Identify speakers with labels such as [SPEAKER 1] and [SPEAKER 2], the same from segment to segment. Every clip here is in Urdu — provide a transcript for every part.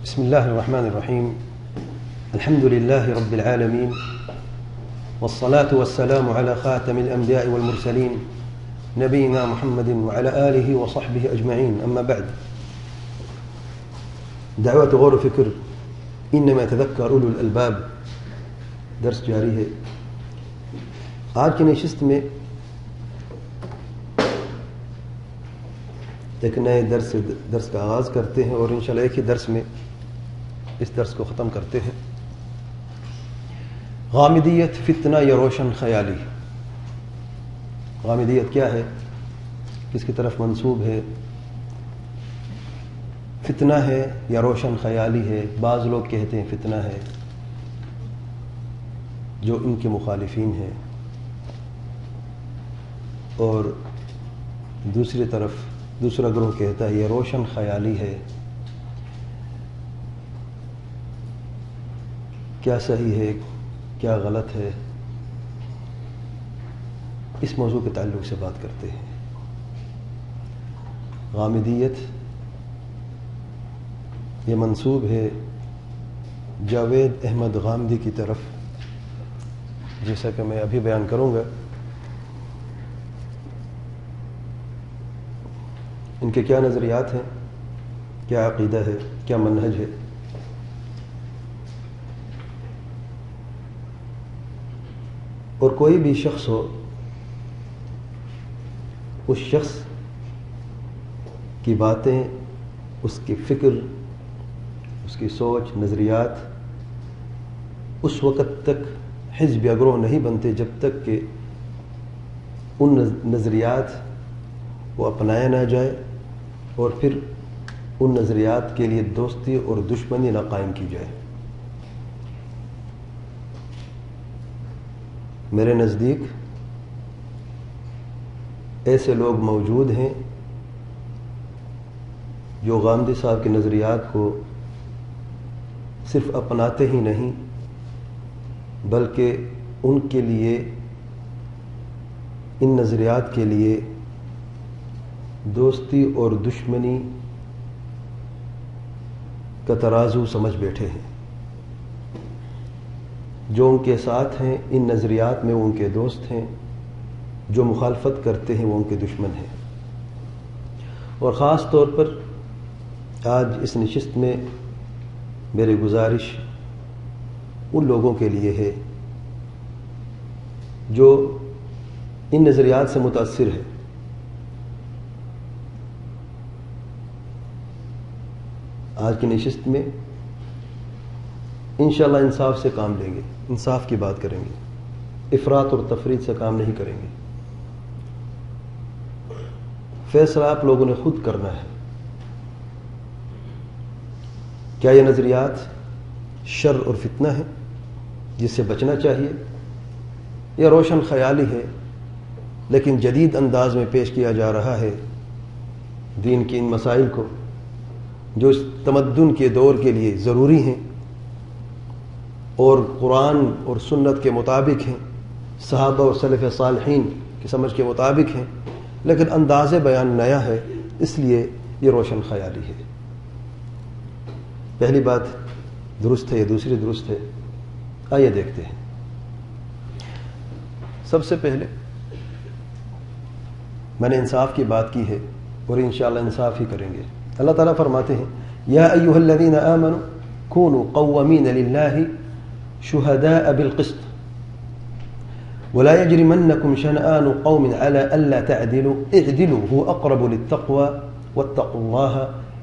[SPEAKER 1] بسم الله الرحمن الرحيم. الحمد لله رب العالمين، والصلاة والسلام على خاتم الأنبياء والمرسلين نبينا محمد وعلى آله وصحبه أجمعين. أما بعد، دعوة غور و فکر انما يتذكر أولو الألباب درس جاری ہے. آج کی نشست میں ایک نئے درس کا آغاز کرتے ہیں اور انشاءاللہ ایک ہی درس میں اس درس کو ختم کرتے ہیں. غامدیت، فتنہ یا روشن خیالی. غامدیت کیا ہے، کس کی طرف منسوب ہے؟ فتنہ ہے یا روشن خیالی ہے؟ بعض لوگ کہتے ہیں فتنہ ہے، جو ان کے مخالفین ہیں، اور دوسری طرف دوسرا گروہ کہتا ہے یہ روشن خیالی ہے. کیا صحیح ہے، کیا غلط ہے، اس موضوع کے تعلق سے بات کرتے ہیں. غامدیت یہ منسوب ہے جاوید احمد غامدی کی طرف، جیسا کہ میں ابھی بیان کروں گا. ان کے کیا نظریات ہیں، کیا عقیدہ ہے، کیا منہج ہے. اور کوئی بھی شخص ہو، اس شخص کی باتیں، اس کی فکر، اس کی سوچ، نظریات اس وقت تک حزب یا گروہ نہیں بنتے جب تک کہ ان نظریات کو اپنایا نہ جائے اور پھر ان نظریات کے لیے دوستی اور دشمنی نہ قائم کی جائے. میرے نزدیک ایسے لوگ موجود ہیں جو غامدی صاحب کے نظریات کو صرف اپناتے ہی نہیں بلکہ ان کے لیے، ان نظریات کے لیے دوستی اور دشمنی کا ترازو سمجھ بیٹھے ہیں. جو ان کے ساتھ ہیں ان نظریات میں وہ ان کے دوست ہیں، جو مخالفت کرتے ہیں وہ ان کے دشمن ہیں. اور خاص طور پر آج اس نشست میں میری گزارش ان لوگوں کے لیے ہے جو ان نظریات سے متاثر ہے. آج کی نشست میں انشاءاللہ انصاف سے کام لیں گے، انصاف کی بات کریں گے، افراط اور تفریط سے کام نہیں کریں گے. فیصلہ آپ لوگوں نے خود کرنا ہے. کیا یہ نظریات شر اور فتنہ ہے جس سے بچنا چاہیے، یا روشن خیالی ہے لیکن جدید انداز میں پیش کیا جا رہا ہے دین کی ان مسائل کو جو اس تمدن کے دور کے لیے ضروری ہیں اور قرآن اور سنت کے مطابق ہیں، صحابہ اور سلف صالحین کی سمجھ کے مطابق ہیں، لیکن انداز بیان نیا ہے، اس لیے یہ روشن خیالی ہے. پہلی بات درست ہے یا دوسری درست ہے؟ آئیے دیکھتے ہیں. سب سے پہلے میں نے انصاف کی بات کی ہے اور انشاءاللہ انصاف ہی کریں گے. اللہ تعالیٰ فرماتے ہیں یا ایھا الذین آمنوا کونوا قوامین للہ شہداء بالقسط ولا يجرمنكم شنآن قوم على ألا تعدلوا اعدلوا هو أقرب للتقوى واتقوا الله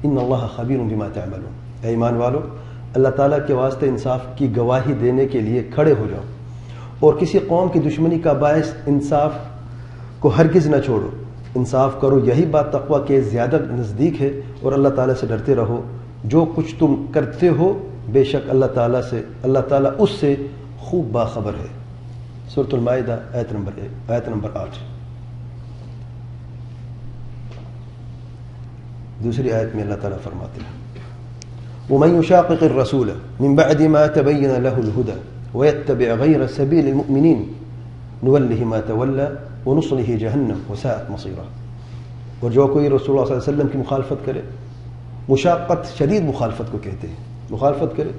[SPEAKER 1] إن الله خبير بما تعملون. اے ایمان والو، اللہ تعالیٰ کے واسطے انصاف کی گواہی دینے کے لیے کھڑے ہو جاؤ اور کسی قوم کی دشمنی کا باعث انصاف کو ہرگز نہ چھوڑو. انصاف کرو، یہی بات تقویٰ کے زیادہ نزدیک ہے، اور اللہ تعالیٰ سے ڈرتے رہو. جو کچھ تم کرتے ہو بے شک اللہ تعالیٰ اس سے خوب باخبر ہے. سورۃ المائدہ آیت نمبر 8. دوسری آیت میں اللہ تعالیٰ فرماتے ہیں وَمَن يُشَاقِقِ الرَّسُولَ مِن بَعْدِ مَا تَبَيَّنَ لَهُ الْهُدَى وَيَتَّبِعْ غَيْرَ سَبِيلِ الْمُؤْمِنِينَ نُوَلِّهِ مَا تَوَلَّى وَنُصْلِهِ جَهَنَّمَ وَسَاءَتْ مَصِيرًا. اور جو کوئی رسول اللہ صلی اللہ علیہ وسلم کی مخالفت کرے، مشاقت شدید مخالفت کو کہتے ہیں، مخالفت کرے،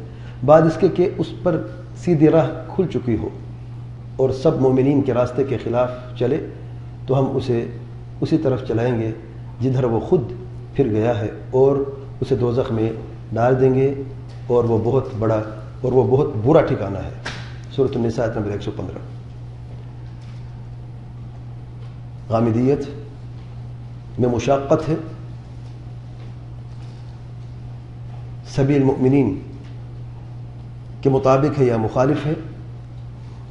[SPEAKER 1] بعد اس کے کہ اس پر سیدھی راہ کھل چکی ہو اور سب مومنین کے راستے کے خلاف چلے، تو ہم اسے اسی طرف چلائیں گے جدھر وہ خود پھر گیا ہے، اور اسے دوزخ میں ڈال دیں گے، اور وہ بہت بڑا اور وہ بہت برا ٹھکانہ ہے۔ سورۃ النساء نمبر 115۔ غامدیت میں مشاقت ہے، سبیل المؤمنین کے مطابق ہے یا مخالف ہے؟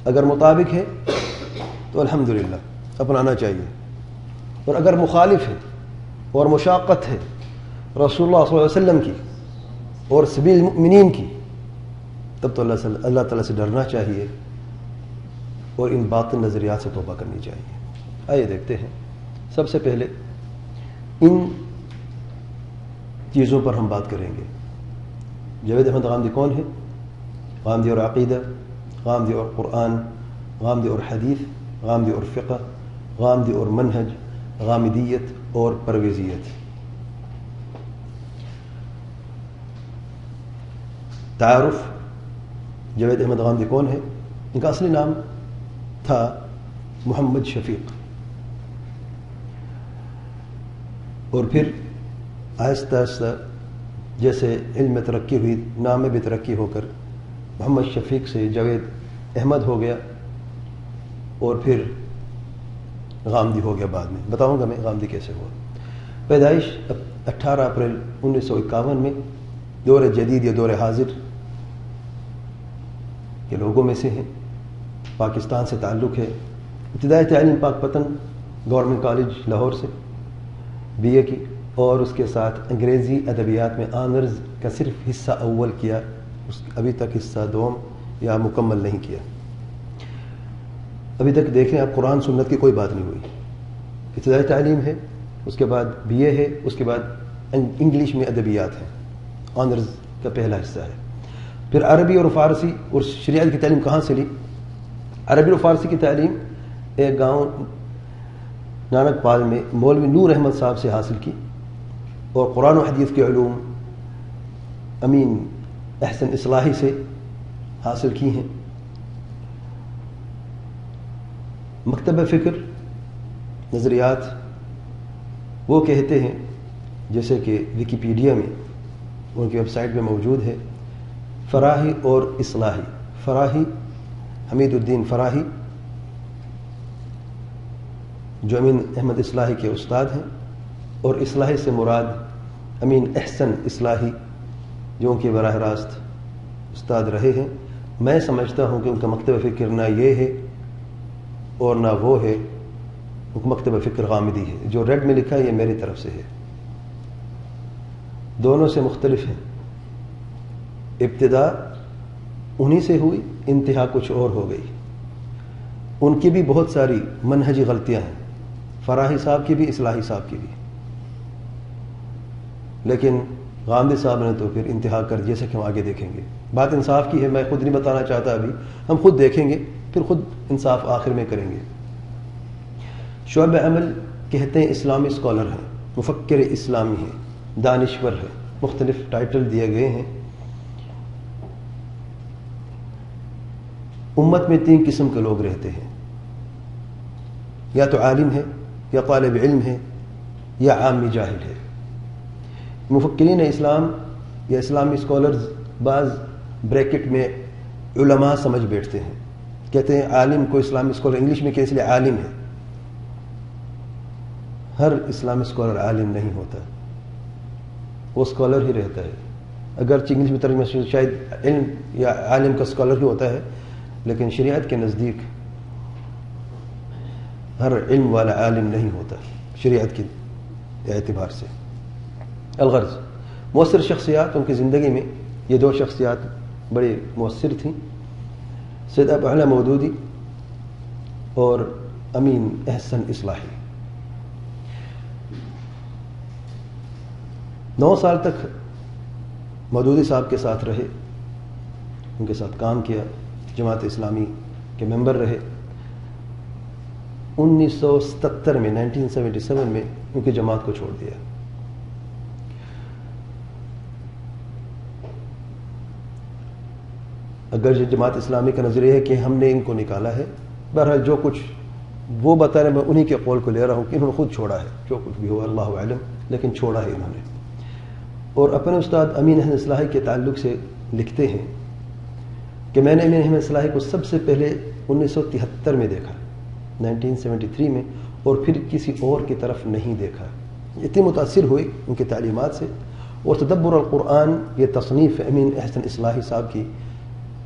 [SPEAKER 1] اگر مطابق ہے تو الحمدللہ اپنانا چاہیے، اور اگر مخالف ہے اور مشاقت ہے رسول اللہ صلی اللہ علیہ وسلم کی اور سبیل المؤمنین کی، تب تو اللہ تعالیٰ سے ڈرنا چاہیے اور ان باطل نظریات سے توبہ کرنی چاہیے۔ آئیے دیکھتے ہیں، سب سے پہلے ان چیزوں پر ہم بات کریں گے۔ جاوید احمد غامدی کون ہے؟ غامدی اور عقیدہ، غامدی اور قرآن، غامدی اور حدیث، غامدی اور فقہ، غامدی اور منہج، غامدیت اور پرویزیت۔ تعارف، جاوید احمد غامدی کون ہے؟ ان کا اصلی نام تھا محمد شفیق، اور پھر آہستہ آہستہ جیسے علم میں ترقی ہوئی، نام میں بھی ترقی ہو کر محمد شفیق سے جاوید احمد ہو گیا، اور پھر غامدی ہو گیا بعد میں۔ بتاؤں گا میں غامدی کیسے ہوا۔ پیدائش 18 اپریل 1951 میں، دور جدید یا دور حاضر کے لوگوں میں سے ہیں، پاکستان سے تعلق ہے۔ ابتدائی تعلیم پاک پتن گورنمنٹ کالج لاہور سے BA کی، اور اس کے ساتھ انگریزی ادبیات میں آنرز کا صرف حصہ اول کیا، ابھی تک حصہ دوم یا مکمل نہیں کیا۔ ابھی تک دیکھیں آپ، قرآن سنت کی کوئی بات نہیں ہوئی۔ ابتدائی تعلیم ہے، اس کے بعد BA ہے، اس کے بعد انگلش میں ادبیات ہے، آنرز کا پہلا حصہ ہے۔ پھر عربی اور فارسی اور شریعت کی تعلیم کہاں سے لی؟ عربی اور فارسی کی تعلیم ایک گاؤں نانک پال میں مولوی نور احمد صاحب سے حاصل کی، اور قرآن و حدیث کے علوم امین احسن اصلاحی سے حاصل کی ہیں۔ مکتبہ فکر نظریات وہ کہتے ہیں، جیسے کہ ویکیپیڈیا میں ان کی ویب سائٹ میں موجود ہے، فراہی اور اصلاحی۔ فراہی حمید الدین فراہی جو امین احمد اصلاحی کے استاد ہیں، اور اصلاحی سے مراد امین احسن اصلاحی جو ان کے براہ راست استاد رہے ہیں۔ میں سمجھتا ہوں کہ ان کا مکتبہ فکر نہ یہ ہے اور نہ وہ ہے، ان کا مکتبہ فکر غامدی ہے۔ جو ریڈ میں لکھا ہے یہ میری طرف سے ہے، دونوں سے مختلف ہیں۔ ابتدا انہی سے ہوئی، انتہا کچھ اور ہو گئی۔ ان کی بھی بہت ساری منہجی غلطیاں ہیں، فراہی صاحب کی بھی، اصلاحی صاحب کی بھی، لیکن غامدی صاحب نے تو پھر انتہا کر، جیسے کہ ہم آگے دیکھیں گے۔ بات انصاف کی ہے، میں خود نہیں بتانا چاہتا ابھی، ہم خود دیکھیں گے، پھر خود انصاف آخر میں کریں گے۔ شعب عمل کہتے ہیں اسلامی اسکالر ہیں، مفکر اسلامی ہیں، دانشور ہیں، مختلف ٹائٹل دیے گئے ہیں۔ امت میں 3 قسم کے لوگ رہتے ہیں، یا تو عالم ہے، یا طالب علم ہے، یا عامی جاہل ہے۔ مفکرین اسلام یا اسلامی اسکالرز بعض بریکٹ میں علماء سمجھ بیٹھتے ہیں، کہتے ہیں عالم کو اسلامی اسکالر انگلش میں کہنے کے لیے عالم ہے۔ ہر اسلامی اسکالر عالم نہیں ہوتا، وہ اسکالر ہی رہتا ہے، اگرچہ انگلش میں ترجمہ شاید علم یا عالم کا اسکالر ہی ہوتا ہے، لیکن شریعت کے نزدیک ہر علم والا عالم نہیں ہوتا شریعت کے اعتبار سے۔ الغرض مؤثر شخصیات، ان کی زندگی میں یہ 2 شخصیات بڑی مؤثر تھیں، سید ابو اعلی مودودی اور امین احسن اصلاحی۔ 9 سال تک مودودی صاحب کے ساتھ رہے، ان کے ساتھ کام کیا، جماعت اسلامی کے ممبر رہے۔ 1977 میں 1977 میں ان کی جماعت کو چھوڑ دیا۔ اگر جماعت اسلامی کا نظریہ ہے کہ ہم نے ان کو نکالا ہے، بہرحال جو کچھ وہ بتا رہے ہیں میں انہی کے قول کو لے رہا ہوں کہ انہوں نے خود چھوڑا ہے، جو کچھ بھی ہو اللہ اعلم، لیکن چھوڑا ہے انہوں نے. اور اپنے استاد امین احمد اصلاحی کے تعلق سے لکھتے ہیں کہ میں نے امین احمد اصلاحی کو سب سے پہلے 1973 میں دیکھا، 1973 میں، اور پھر کسی اور کی طرف نہیں دیکھا. اتنی متاثر ہوئی ان کی تعلیمات سے. اور تدبر القرآن یہ تصنیف امین احسن اصلاحی صاحب کی،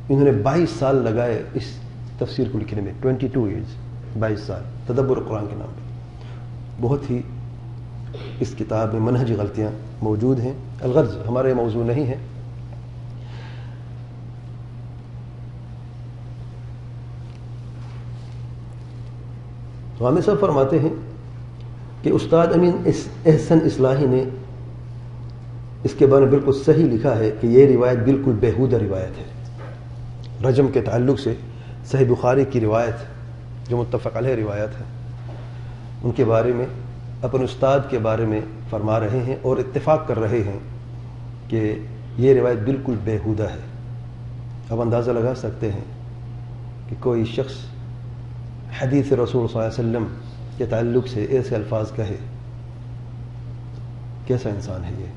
[SPEAKER 1] انہوں نے 22 سال لگائے اس تفسیر کو لکھنے میں، 22 ایئرز، 22 سال تدبر القرآن کے نام پہ. بہت ہی اس کتاب میں منہجی غلطیاں موجود ہیں. الغرض ہمارا یہ موضوع نہیں ہے. غامدی صاحب فرماتے ہیں کہ استاد امین احسن اصلاحی نے اس کے بارے میں بالکل صحیح لکھا ہے کہ یہ روایت بالکل بیہودہ روایت ہے. رجم کے تعلق سے صحیح بخاری کی روایت جو متفق علیہ روایت ہے، ان کے بارے میں اپنے استاد کے بارے میں فرما رہے ہیں اور اتفاق کر رہے ہیں کہ یہ روایت بالکل بیہودہ ہے. اب اندازہ لگا سکتے ہیں کہ کوئی شخص حدیث رسول صلی اللہ علیہ وسلم کے تعلق سے ایسے الفاظ کہے، کیسا انسان ہے یہ.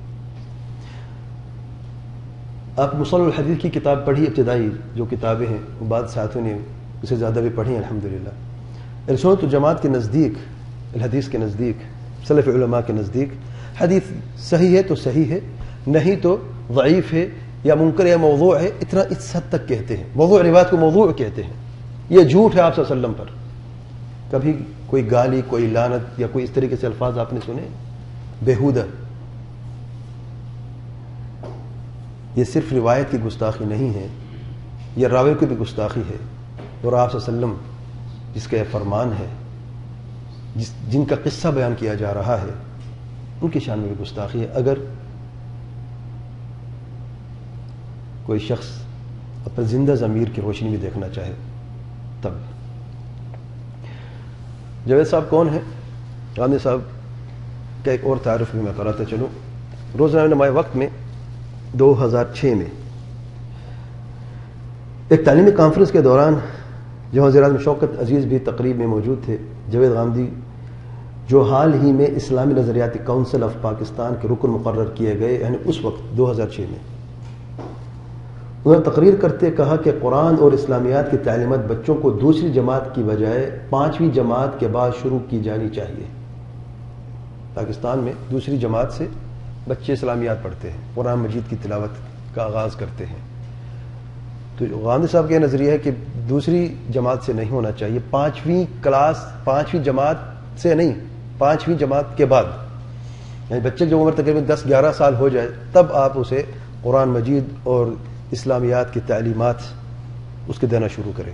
[SPEAKER 1] آپ مصطلح الحدیث کی کتاب پڑھی، ابتدائی جو کتابیں ہیں وہ بعد ساتھیوں نے اسے زیادہ بھی پڑھی الحمدللہ. سنت الجماعت کے نزدیک، الحدیث کے نزدیک، سلف علماء کے نزدیک حدیث صحیح ہے تو صحیح ہے، نہیں تو ضعیف ہے یا منکر یا موضوع ہے. اتنا اس حد تک کہتے ہیں. موضوع روایت کو موضوع کہتے ہیں. یہ جھوٹ ہے آپ صلی اللہ علیہ وسلم پر. کبھی کوئی گالی، کوئی لعنت یا کوئی اس طریقے سے الفاظ آپ نے سنے؟ بیہودہ. یہ صرف روایت کی گستاخی نہیں ہے، یہ راوی کی بھی گستاخی ہے. اور آپ صلی اللہ علیہ وسلم جس کا یہ فرمان ہے، جن کا قصہ بیان کیا جا رہا ہے، ان کی شان میں بھی گستاخی ہے. اگر کوئی شخص اپنے زندہ ضمیر کی روشنی میں دیکھنا چاہے تب. جاوید صاحب کون ہیں؟ غامدی صاحب کا ایک اور تعارف بھی میں کراتا چلوں. روزنامہ نمائے وقت میں 2006 میں ایک تعلیمی کانفرنس کے دوران جہاں وزیر اعظم شوکت عزیز بھی تقریب میں موجود تھے، جاوید غامدی جو حال ہی میں اسلامی نظریاتی کونسل آف پاکستان کے رکن مقرر کیے گئے، یعنی اس وقت 2006 میں، انہوں نے تقریر کرتے کہا کہ قرآن اور اسلامیات کی تعلیمات بچوں کو دوسری جماعت کی بجائے 5ویں جماعت کے بعد شروع کی جانی چاہیے. پاکستان میں دوسری جماعت سے بچے اسلامیات پڑھتے ہیں، قرآن مجید کی تلاوت کا آغاز کرتے ہیں. تو غامدی صاحب کا یہ نظریہ ہے کہ دوسری جماعت سے نہیں ہونا چاہیے، 5ویں کلاس، 5ویں جماعت سے نہیں، 5ویں جماعت کے بعد، یعنی بچے جو عمر تقریباً 10-11 سال ہو جائے تب آپ اسے قرآن مجید اور اسلامیات کی تعلیمات اس کے دینا شروع کریں.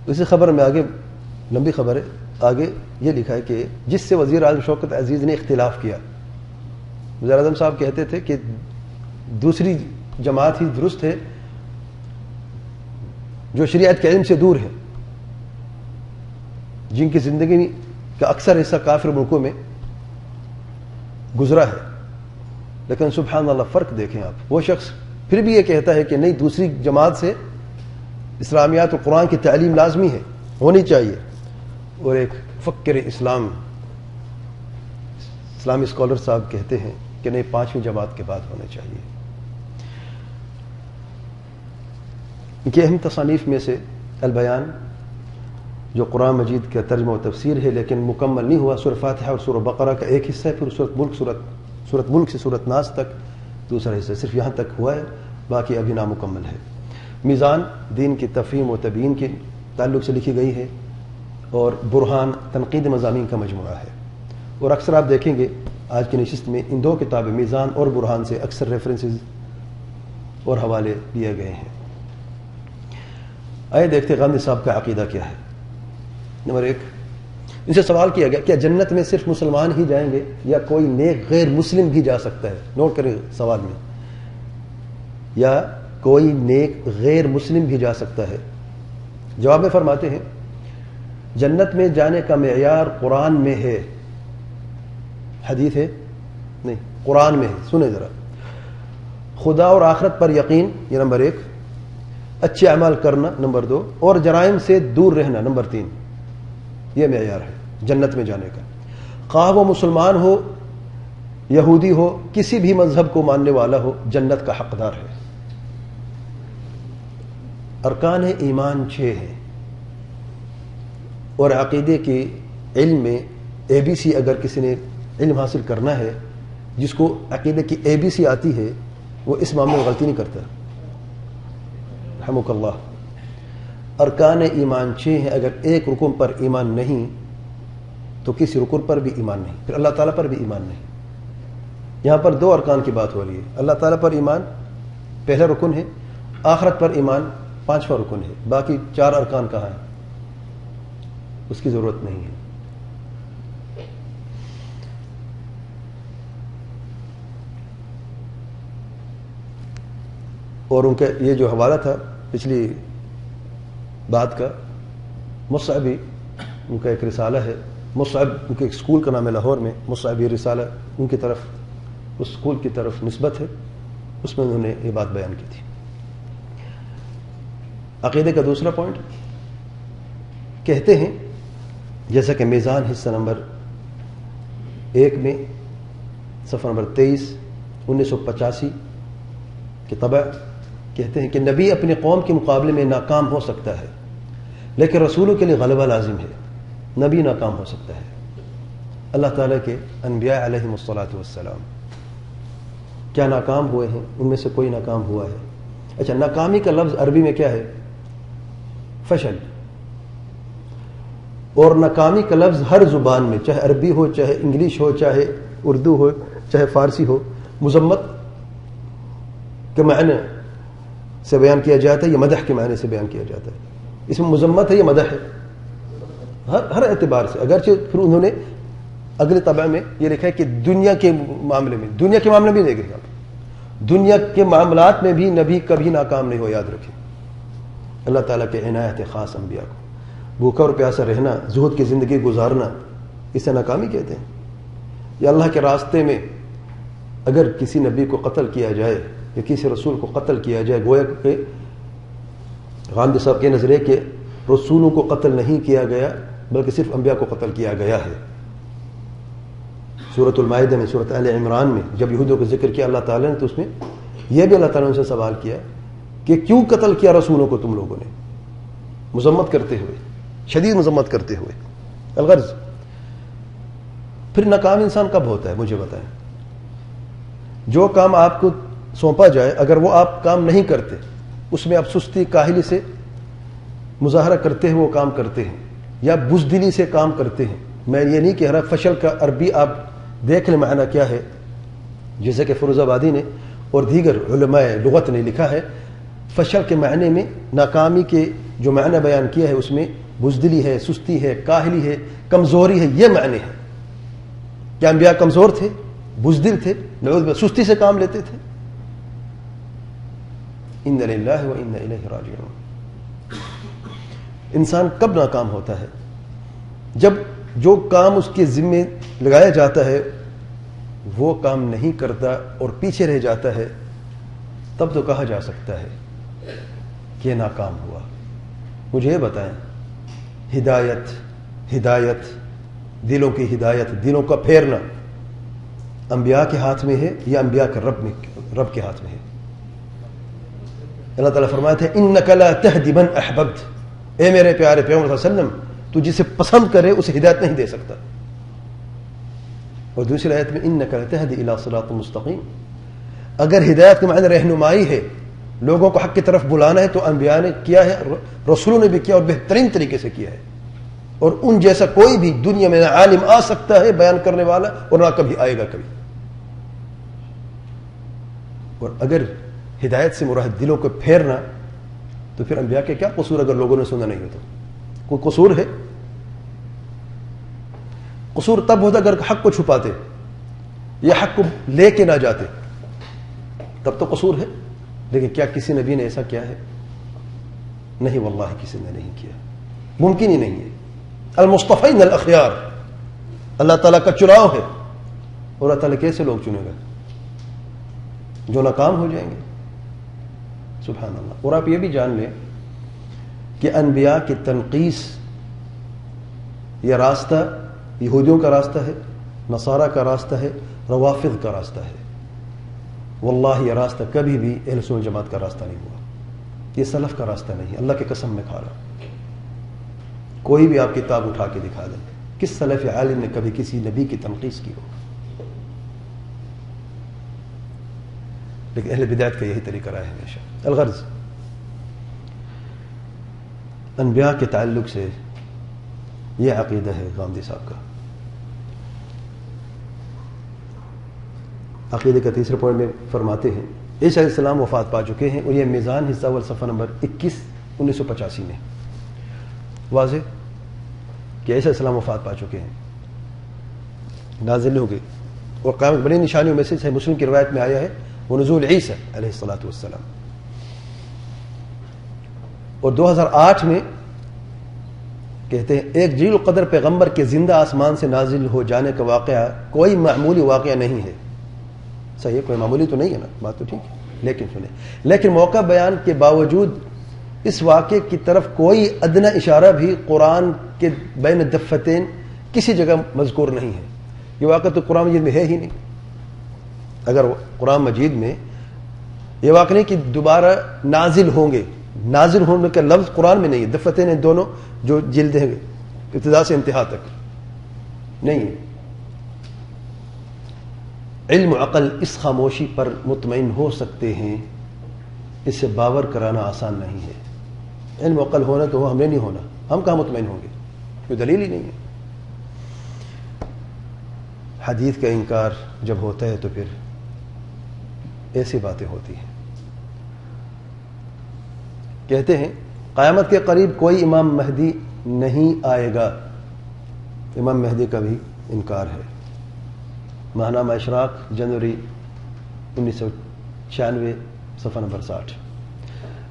[SPEAKER 1] اسی خبر میں آگے، لمبی خبر ہے، آگے یہ لکھا ہے کہ جس سے وزیر اعظم شوکت عزیز نے اختلاف کیا. وزیر اعظم صاحب کہتے تھے کہ دوسری جماعت ہی درست ہے جو شریعت کے علم سے دور ہے، جن کی زندگی کا اکثر حصہ کافر ملکوں میں گزرا ہے. لیکن سبحان اللہ فرق دیکھیں آپ، وہ شخص پھر بھی یہ کہتا ہے کہ نہیں، دوسری جماعت سے اسلامیات و قرآن کی تعلیم لازمی ہے، ہونی چاہیے. اور ایک مفکر اسلامی اسکالر صاحب کہتے ہیں کہ نہیں، 5ویں جماعت کے بعد ہونا چاہیے. ان کی اہم تصانیف میں سے البیان جو قرآن مجید کا ترجمہ و تفسیر ہے لیکن مکمل نہیں ہوا، سورہ فاتحہ اور سورہ بقرہ کا ایک حصہ ہے، پھر سورۃ ملک سے سورۃ ناس تک دوسرا حصہ، صرف یہاں تک ہوا ہے، باقی ابھی نامکمل ہے. میزان دین کی تفہیم و تبیین کے تعلق سے لکھی گئی ہے، اور برہان تنقید مضامین کا مجموعہ ہے. اور اکثر آپ دیکھیں گے آج کی نشست میں ان دو کتابیں میزان اور برہان سے اکثر ریفرنسز اور حوالے دیے گئے ہیں. آئے دیکھتے غامدی صاحب کا عقیدہ کیا ہے. نمبر 1، ان سے سوال کیا گیا کیا جنت میں صرف مسلمان ہی جائیں گے یا کوئی نیک غیر مسلم بھی جا سکتا ہے؟ نوٹ کریں سوال میں، یا کوئی نیک غیر مسلم بھی جا سکتا ہے؟ جواب میں فرماتے ہیں جنت میں جانے کا معیار قرآن میں ہے، حدیث ہے نہیں، قرآن میں ہے. سنیں ذرا، خدا اور آخرت پر یقین، یہ نمبر 1، اچھے اعمال کرنا نمبر 2، اور جرائم سے دور رہنا نمبر 3۔ یہ معیار ہے جنت میں جانے کا۔ خواہ وہ مسلمان ہو، یہودی ہو، کسی بھی مذہب کو ماننے والا ہو، جنت کا حقدار ہے۔ ارکان ایمان 6 ہیں، اور عقیدے کے علم میں ABC اگر کسی نے علم حاصل کرنا ہے، جس کو عقیدے کی ABC آتی ہے، وہ اس معاملے میں غلطی نہیں کرتا۔ رحمک اللہ۔ ارکان ایمان 6 ہیں، اگر ایک رکن پر ایمان نہیں تو کسی رکن پر بھی ایمان نہیں، پھر اللہ تعالیٰ پر بھی ایمان نہیں۔ یہاں پر 2 ارکان کی بات ہو رہی ہے، اللہ تعالیٰ پر ایمان پہلا رکن ہے، آخرت پر ایمان 5واں رکن ہے، باقی 4 ارکان کہاں ہیں؟ اس کی ضرورت نہیں ہے۔ اور ان کا یہ جو حوالہ تھا پچھلی بات کا، مصعبی ان کا ایک رسالہ ہے، مصعب ان کے ایک اسکول کا نام ہے لاہور میں، مصعبی رسالہ ان کی طرف، اس اسکول کی طرف نسبت ہے، اس میں انہوں نے یہ بات بیان کی تھی۔ عقیدے کا دوسرا پوائنٹ کہتے ہیں، جیسا کہ میزان حصہ نمبر 1 میں صفحہ نمبر 23 1985 کی طبع کہتے ہیں کہ نبی اپنی قوم کے مقابلے میں ناکام ہو سکتا ہے، لیکن رسولوں کے لیے غلبہ لازم ہے۔ نبی ناکام ہو سکتا ہے، اللہ تعالیٰ کے انبیاء علیہم الصلاۃ والسلام کیا ناکام ہوئے ہیں؟ ان میں سے کوئی ناکام ہوا ہے؟ اچھا، ناکامی کا لفظ عربی میں کیا ہے؟ فشل۔ اور ناکامی کا لفظ ہر زبان میں، چاہے عربی ہو، چاہے انگلش ہو، چاہے اردو ہو، چاہے فارسی ہو، مذمت کے معنی سے بیان کیا جاتا ہے، یہ مدح کے معنی سے بیان کیا جاتا ہے۔ اس میں مذمت ہے، یہ مدح ہے، ہر اعتبار سے۔ اگرچہ پھر انہوں نے اگلے طبع میں یہ لکھا ہے کہ دنیا کے معاملے میں، دنیا کے معاملے میں دیکھیں آپ، دنیا کے معاملات میں بھی نبی کبھی ناکام نہیں ہو، یاد رکھیں۔ اللہ تعالیٰ کے عنایت خاص انبیاء کو بھوکا اور پیاسا رہنا، زہد کی زندگی گزارنا، اسے ناکامی کہتے ہیں۔ یا اللہ کے راستے میں اگر کسی نبی کو قتل کیا جائے یا کسی رسول کو قتل کیا جائے، گویا کہ غامدی صاحب کے نظریے کہ رسولوں کو قتل نہیں کیا گیا بلکہ صرف انبیاء کو قتل کیا گیا ہے۔ سورۃ المائدہ میں، سورۃ آل عمران میں جب یہودیوں کا ذکر کیا اللہ تعالیٰ نے، تو اس میں یہ بھی اللہ تعالیٰ نے ان سے سوال کیا کہ کیوں قتل کیا رسولوں کو تم لوگوں نے، مذمت کرتے ہوئے، شدید مذمت کرتے ہوئے۔ الغرض پھر ناکام انسان کب ہوتا ہے؟ مجھے بتائیں۔ جو کام آپ کو سونپا جائے، اگر وہ آپ کام نہیں کرتے، اس میں آپ سستی کاہلی سے مظاہرہ کرتے ہیں، وہ کام کرتے ہیں، یا بزدلی سے کام کرتے ہیں۔ میں یہ نہیں کہہ رہا، فشل کا عربی آپ دیکھ لیں معنی کیا ہے، جیسے کہ فیروز آبادی نے اور دیگر علماء لغت نے لکھا ہے، فشل کے معنی میں ناکامی کے جو معنی بیان کیا ہے اس میں بزدلی ہے، سستی ہے، کاہلی ہے، کمزوری ہے، یہ معنی ہے۔ کیا انبیاء کمزور تھے، بزدل تھے، نعوذ باللہ سستی سے کام لیتے تھے؟ ان للہ و انا الیہ راجعون۔ انسان کب ناکام ہوتا ہے؟ جب جو کام اس کے ذمے لگایا جاتا ہے وہ کام نہیں کرتا اور پیچھے رہ جاتا ہے، تب تو کہا جا سکتا ہے کہ یہ ناکام ہوا۔ مجھے یہ بتائیں، ہدایت، دلوں کی ہدایت، دلوں کا پھیرنا انبیاء کے ہاتھ میں ہے یا انبیاء کے رب کے ہاتھ میں ہے؟ اللہ تعالیٰ فرماتے ہیں انک لا تہدی من احببت، اے میرے پیارے پیغمبر صلی اللہ علیہ وسلم، تو جسے پسند کرے اسے ہدایت نہیں دے سکتا۔ اور دوسری آیت میں انک لا تہدی الی صراط مستقیم، اگر ہدایت کے معنی رہنمائی ہے، لوگوں کو حق کی طرف بلانا ہے، تو انبیاء نے کیا ہے، رسولوں نے بھی کیا، اور بہترین طریقے سے کیا ہے۔ اور ان جیسا کوئی بھی دنیا میں نہ عالم آ سکتا ہے بیان کرنے والا، اور نہ کبھی آئے گا کبھی۔ اور اگر ہدایت سے مراد دلوں کو پھیرنا، تو پھر انبیاء کے کیا قصور اگر لوگوں نے سنا نہیں ہوتا؟ کوئی قصور ہے؟ قصور تب ہوتا اگر حق کو چھپاتے یا حق کو لے کے نہ جاتے، تب تو قصور ہے۔ لیکن کیا کسی نبی نے ایسا کیا ہے؟ نہیں، واللہ کسی نے نہیں کیا، ممکن ہی نہیں ہے۔ المصطفین الاخیار، اللہ تعالیٰ کا چناؤ ہے، اور اللہ تعالیٰ کیسے لوگ چنے گا؟ جو ناکام ہو جائیں گے. سبحان اللہ. اور آپ یہ بھی جان لیں کہ انبیاء کی تنقیس یہ راستہ یہودیوں کا راستہ ہے، نصارہ کا راستہ ہے، روافض کا راستہ ہے. واللہ یہ راستہ کبھی بھی اہل سنت جماعت کا راستہ نہیں ہوا. یہ سلف کا راستہ نہیں ہے. اللہ کی قسم میں کھا رہا. کوئی بھی آپ کتاب اٹھا کے دکھا دیں کس سلف عالم نے کبھی کسی نبی کی تنقیس کی ہو. لیکن اہل بدعت کا یہی طریقہ رہا ہے ہمیشہ. الغرض انبیاء کے تعلق سے یہ عقیدہ ہے غامدی صاحب کا. عقیدے کا تیسرے پوائنٹ میں فرماتے ہیں عیسیٰ علیہ السلام وفات پا چکے ہیں، اور یہ میزان حصہ اول صفحہ نمبر 21 1985 میں واضح کہ عیسیٰ علیہ السلام وفات پا چکے ہیں، نازل ہو گئے. اور قیامت بڑی نشانیوں میں سے صحیح مسلم کی روایت میں آیا ہے وہ نزول عیسیٰ علیہ السلام. اور 2008 میں کہتے ہیں ایک جلیل القدر پیغمبر کے زندہ آسمان سے نازل ہو جانے کا واقعہ کوئی معمولی واقعہ نہیں ہے. صحیح ہے، کوئی معمولی تو نہیں ہے نا، بات تو ٹھیک ہے. لیکن سنیں، لیکن موقع بیان کے باوجود اس واقعے کی طرف کوئی ادنی اشارہ بھی قرآن کے بین الدفتین کسی جگہ مذکور نہیں ہے. یہ واقعہ تو قرآن مجید میں ہے ہی نہیں. اگر قرآن مجید میں یہ واقعہ نہیں کہ دوبارہ نازل ہوں گے، نازل ہونے کا لفظ قرآن میں نہیں ہے. دفتین ہیں دونوں جو جلد ہیں ابتدا سے انتہا تک نہیں ہے. علم و عقل اس خاموشی پر مطمئن ہو سکتے ہیں، اس سے باور کرانا آسان نہیں ہے. علم و عقل ہونا تو ہم نے نہیں ہونا، ہم کہاں مطمئن ہوں گے، کوئی دلیل ہی نہیں ہے. حدیث کا انکار جب ہوتا ہے تو پھر ایسی باتیں ہوتی ہیں. کہتے ہیں قیامت کے قریب کوئی امام مہدی نہیں آئے گا. امام مہدی کا بھی انکار ہے. ماہنامہ اشراق جنوری 1996 صفحہ نمبر 60.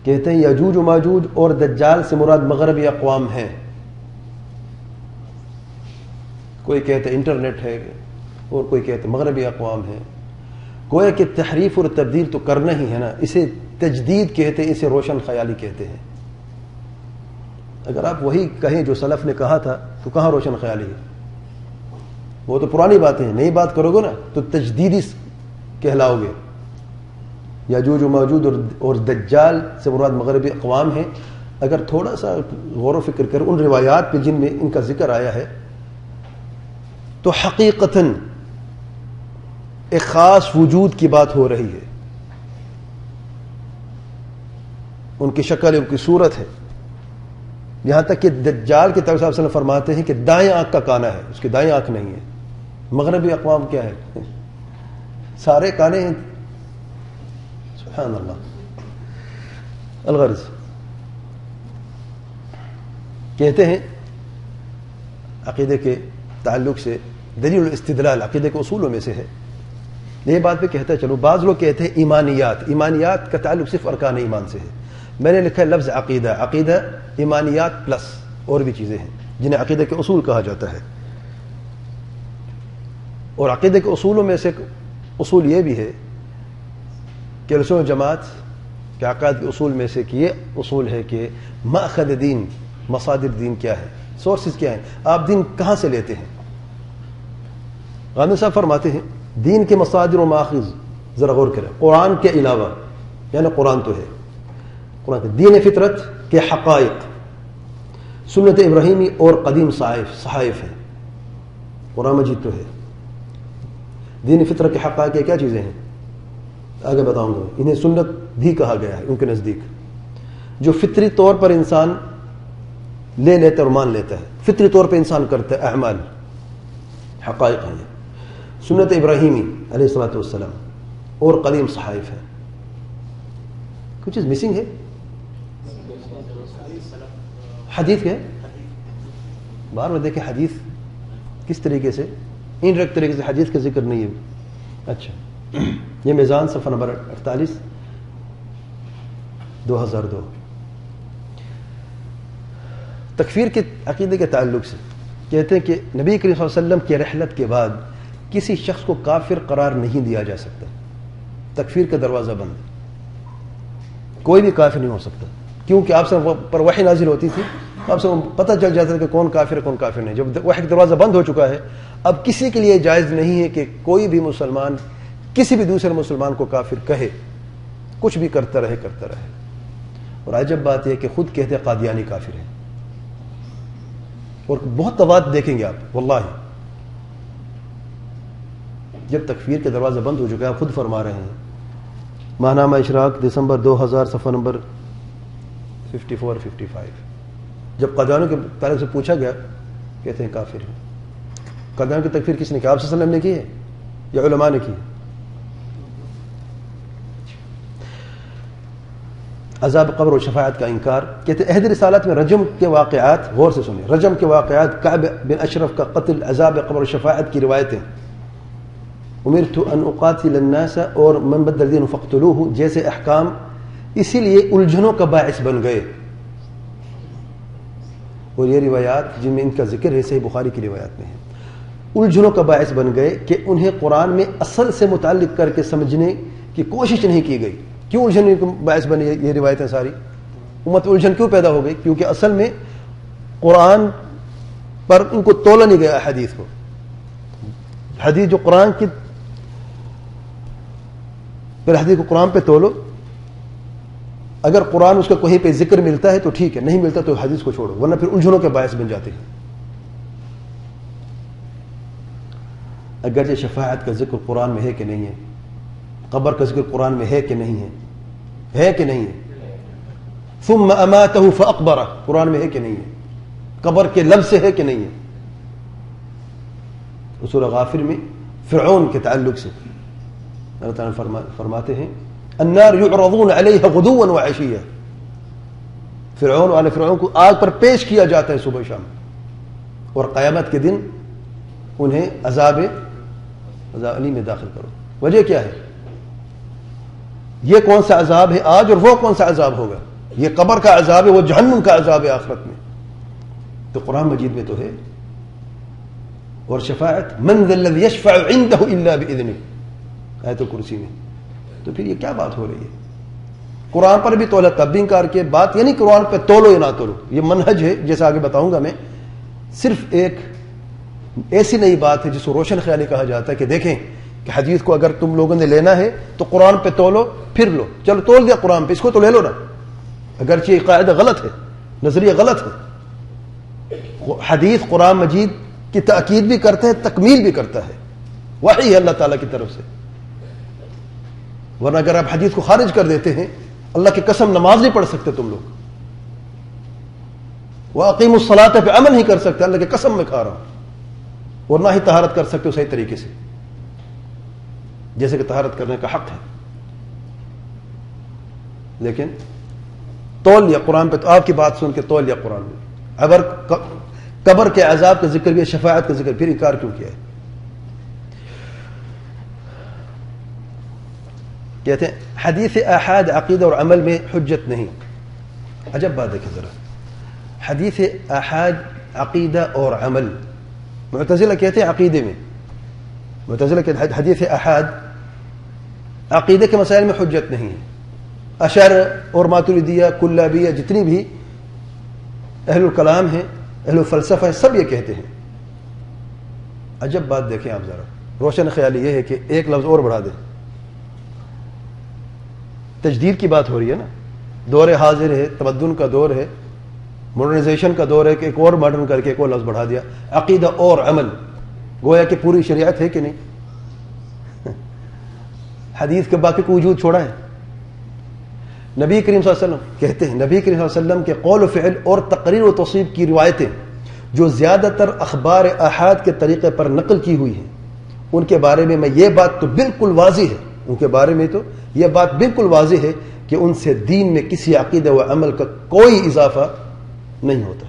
[SPEAKER 1] کہتے ہیں یاجوج و ماجوج اور دجال سے مراد مغربی اقوام ہیں. کوئی کہتے ہیں انٹرنیٹ ہے اور کوئی کہتے ہیں مغربی اقوام ہیں. گویا کہ تحریف اور تبدیل تو کرنا ہی ہے نا. اسے تجدید کہتے ہیں، اسے روشن خیالی کہتے ہیں. اگر آپ وہی کہیں جو سلف نے کہا تھا تو کہاں روشن خیالی ہے؟ وہ تو پرانی باتیں ہیں. نئی بات کرو گے نا تو تجدیدی کہلاؤ گے. یاجوج و ماجوج اور دجال سے مراد مغربی اقوام ہیں. اگر تھوڑا سا غور و فکر کر ان روایات پہ جن میں ان کا ذکر آیا ہے تو حقیقتاً ایک خاص وجود کی بات ہو رہی ہے. ان کی شکل، ان کی صورت ہے. یہاں تک کہ دجال کے طرف سے فرماتے ہیں کہ دائیں آنکھ کا کانا ہے، اس کی دائیں آنکھ نہیں ہے. مغربی اقوام کیا ہے؟ سارے کانے ہیں. سبحان اللہ. الغرض کہتے ہیں عقیدے کے تعلق سے دلیل الاستدلال عقیدے کے اصولوں میں سے ہے. یہ بات بھی کہتا ہے. چلو بعض لوگ کہتے ہیں ایمانیات کا تعلق صرف ارکان ایمان سے ہے. میں نے لکھا ہے لفظ عقیدہ ایمانیات پلس اور بھی چیزیں ہیں جنہیں عقیدے کے اصول کہا جاتا ہے. اور عقیدے کے اصولوں میں سے اصول یہ بھی ہے کہ اہل سنت جماعت کے عقائد کے اصول میں سے کہ یہ اصول ہے کہ مأخذ دین، مصادر دین کیا ہے، سورسز کیا ہیں، آپ دین کہاں سے لیتے ہیں. غامدی صاحب فرماتے ہیں دین کے مصادر و ماخذ ذرا غور کریں. قرآن کے علاوہ، یعنی قرآن تو ہے، قرآن کے دین فطرت کے حقائق، سنت ابراہیمی اور قدیم صحائف ہیں. قرآن مجید تو ہے. دین فطرت کے حقائق کیا چیزیں ہیں آگے بتاؤں گا. انہیں سنت بھی کہا گیا ہے ان کے نزدیک، جو فطری طور پر انسان لے لیتا اور مان لیتا ہے، فطری طور پر انسان کرتا ہے اعمال، حقائق ہیں. سنت ابراہیمی علیہ الصلوۃ والسلام اور قدیم صحائف ہے. کچھ چیز مسنگ ہے. حدیث ہے. بار بار دیکھیں حدیث کس طریقے سے انڈائریکٹ طریقے سے حدیث کا ذکر نہیں ہے. اچھا یہ میزان صفحہ نمبر 48 2002. تکفیر کے عقیدے کے تعلق سے کہتے ہیں کہ نبی کریم صلی اللہ علیہ وسلم کی رحلت کے بعد کسی شخص کو کافر قرار نہیں دیا جا سکتا. تکفیر کا دروازہ بند ہے. کوئی بھی کافر نہیں ہو سکتا, کیونکہ آپ سے پر وحی نازل ہوتی تھی, آپ سے پتہ چل جاتا ہے کہ کون کافر ہے کون کافر نہیں. جب وحی کا دروازہ بند ہو چکا ہے, اب کسی کے لیے جائز نہیں ہے کہ کوئی بھی مسلمان کسی بھی دوسرے مسلمان کو کافر کہے, کچھ بھی کرتا رہے. اور عجب بات یہ کہ خود کہتے قادیانی کافر ہیں, اور بہت تضاد دیکھیں گے آپ واللہ. جب تکفیر کے دروازہ بند ہو چکا ہے, آپ خود فرما رہے ہیں. ماہنامہ اشراق دسمبر 2000 صفحہ نمبر 54-55. جب قادیانیوں کے تعلق سے پوچھا گیا, کہتے ہیں کافر ہیں. قادیانیوں کی تکفیر کس نے کی؟ آپ صلی اللہ علیہ وسلم نے کی ہے یا علماء نے کی؟ عذاب قبر و شفاعت کا انکار. کہتے ہیں عہد رسالت میں رجم کے واقعات, غور سے سنیں, رجم کے واقعات, کعب بن اشرف کا قتل, عذاب قبر و شفاعت کی روایتیں, امرت ان اقاتل الناس اور من بدل دین فقتلوه جیسے احکام اسی لیے الجھنوں کا باعث بن گئے. اور یہ روایات جن میں ان کا ذکر ہے صحیح بخاری کی روایات میں ہے, الجھنوں کا باعث بن گئے کہ انہیں قرآن میں اصل سے متعلق کر کے سمجھنے کی کوشش نہیں کی گئی. کیوں الجھن کا باعث بنی یہ روایتیں ساری؟ امت الجھن کیوں پیدا ہو گئی؟ کیونکہ اصل میں قرآن پر ان کو تولا نہیں گیا. حدیث کو, حدیث جو قرآن کی, پھر حدیث کو قرآن پہ تولو. اگر قرآن اس کا کہیں پہ ذکر ملتا ہے تو ٹھیک ہے, نہیں ملتا تو حدیث کو چھوڑو, ورنہ پھر الجھنوں کے باعث بن جاتے ہیں. اگرچہ شفاعت کا ذکر قرآن میں ہے کہ نہیں ہے, قبر کا ذکر قرآن میں ہے کہ نہیں ہے, ہے کہ نہیں ہے, ثم اماتہ فاقبرہ قرآن میں ہے کہ نہیں ہے, قبر کے لفظ سے ہے کہ نہیں ہے. سورہ غافر میں فرعون کے تعلق سے اللہ تعالیٰ فرماتے ہیں النار یعرضون علیہا غدوا وعشیا, فرعون والے فرعون کو آگ پر پیش کیا جاتا ہے صبح شام, اور قیامت کے دن انہیں عذاب علی میں داخل کرو. وجہ کیا ہے؟ یہ کون سا عذاب ہے آج اور وہ کون سا عذاب ہوگا؟ یہ قبر کا عذاب ہے, وہ جہنم کا عذاب ہے آخرت میں. تو قرآن مجید میں تو ہے. اور شفاعت من ذا الذی یشفع عنده الا باذنہ, آیت الکرسی میں. تو پھر یہ کیا بات ہو رہی ہے؟ قرآن پر بھی تولا تب بھی انکار کیا. بات یعنی قرآن پہ تولو یا نہ تولو, یہ منہج ہے, جیسے آگے بتاؤں گا میں. صرف ایک ایسی نئی بات ہے جس کو روشن خیالی کہا جاتا ہے کہ دیکھیں کہ حدیث کو اگر تم لوگوں نے لینا ہے تو قرآن پہ تولو پھر لو. چلو تول دیا قرآن پہ, اس کو تو لے لو نا, اگرچہ یہ قاعدہ غلط ہے, نظریہ غلط ہے. حدیث قرآن مجید کی تاکید بھی کرتا ہے, تکمیل بھی کرتا ہے, وحی ہے اللہ تعالیٰ کی طرف سے. ورنہ اگر آپ حدیث کو خارج کر دیتے ہیں, اللہ کی قسم نماز نہیں پڑھ سکتے تم لوگ, وَأَقِيمُوا الصَّلَاةَ پہ عمل نہیں کر سکتے, اللہ کی قسم میں کھا رہا ہوں. اور نہ ہی طہارت کر سکتے ہو صحیح طریقے سے, جیسے کہ طہارت کرنے کا حق ہے. لیکن تول لیا قرآن پہ, تو آپ کی بات سن کے تول لیا قرآن میں. اگر قبر کے عذاب کا ذکر بھی, شفاعت کا ذکر, پھر انکار کیوں کیا ہے؟ کہتے ہیں حدیث احاد عقیدہ اور عمل میں حجت نہیں. عجب بات دیکھیں ذرا, حدیث احاد عقیدہ اور عمل. معتزلہ کہتے ہیں عقیدے میں, معتزلہ کہتے ہیں حدیث احاد عقیدے کے مسائل میں حجت نہیں ہے. اشاعرہ اور ماتریدیہ, کلابیہ, جتنی بھی اہل الکلام ہیں, اہل الفلسفہ ہیں, سب یہ کہتے ہیں. عجب بات دیکھیں آپ ذرا, روشن خیالی یہ ہے کہ ایک لفظ اور بڑھا دیں. تجدید کی بات ہو رہی ہے نا, دور حاضر ہے, تمدن کا دور ہے, ماڈرنائزیشن کا دور ہے, کہ ایک اور ماڈرن کر کے ایک اور لفظ بڑھا دیا, عقیدہ اور عمل. گویا کہ پوری شریعت ہے کہ نہیں؟ حدیث کے باقی کو وجود چھوڑا ہے. نبی کریم صلی اللہ علیہ وسلم کہتے ہیں, نبی کریم صلی اللہ علیہ وسلم کے قول و فعل اور تقریر و توصیف کی روایتیں جو زیادہ تر اخبار احاد کے طریقے پر نقل کی ہوئی ہیں, ان کے بارے میں یہ بات تو بالکل واضح ہے, ان کے بارے میں تو یہ بات بالکل واضح ہے کہ ان سے دین میں کسی عقیدہ و عمل کا کوئی اضافہ نہیں ہوتا.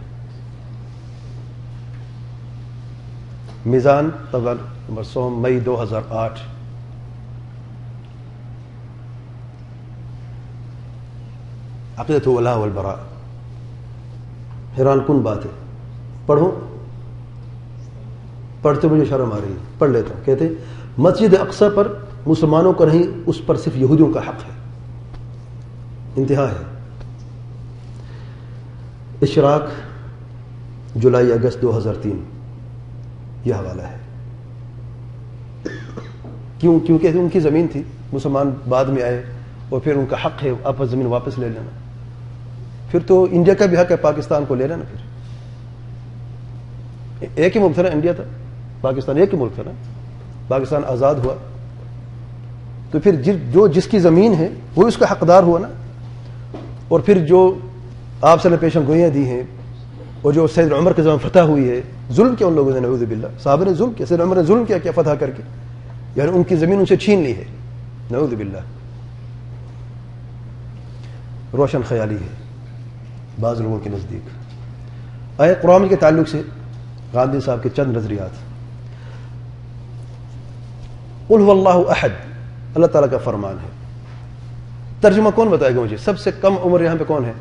[SPEAKER 1] میزان طبع نمبر 100 مئی 2008. عقیدۃ الولاء والبراء. حیران کن بات ہے. پڑھوں, پڑھتے مجھے شرم آ رہی ہے, پڑھ لیتا ہوں. کہتے ہیں مسجد اقصی پر مسلمانوں کا نہیں، اس پر صرف یہودیوں کا حق ہے. انتہا ہے. اشراق جولائی اگست 2003 یہ حوالہ ہے. کیونکہ ان کی زمین تھی، مسلمان بعد میں آئے اور پھر ان کا حق ہے آپ زمین واپس لے لینا. پھر تو انڈیا کا بھی حق ہے پاکستان کو لے لینا. پھر ایک ہی ملک تھا نا، انڈیا تھا، پاکستان ایک ہی ملک تھا نا. پاکستان آزاد ہوا تو پھر جو جس کی زمین ہے وہ اس کا حقدار ہوا نا. اور پھر جو آپ سے نے پیشن گوئیاں دی ہیں اور جو سید عمر کے زمان فتح ہوئی ہے، ظلم کیا ان لوگوں نے، نعوذ باللہ. صحابہ نے ظلم کیا، سید عمر نے ظلم کیا فتح کر کے، یعنی ان کی زمین ان سے چھین لی ہے، نعوذ باللہ. روشن خیالی ہے بعض لوگوں کے نزدیک. آئے قرآن کے تعلق سے غاندھی صاحب کے چند نظریات. قل هو اللہ احد، اللہ تعالیٰ کا فرمان ہے. ترجمہ کون بتائے گا مجھے؟ سب سے کم عمر یہاں پہ کون ہے؟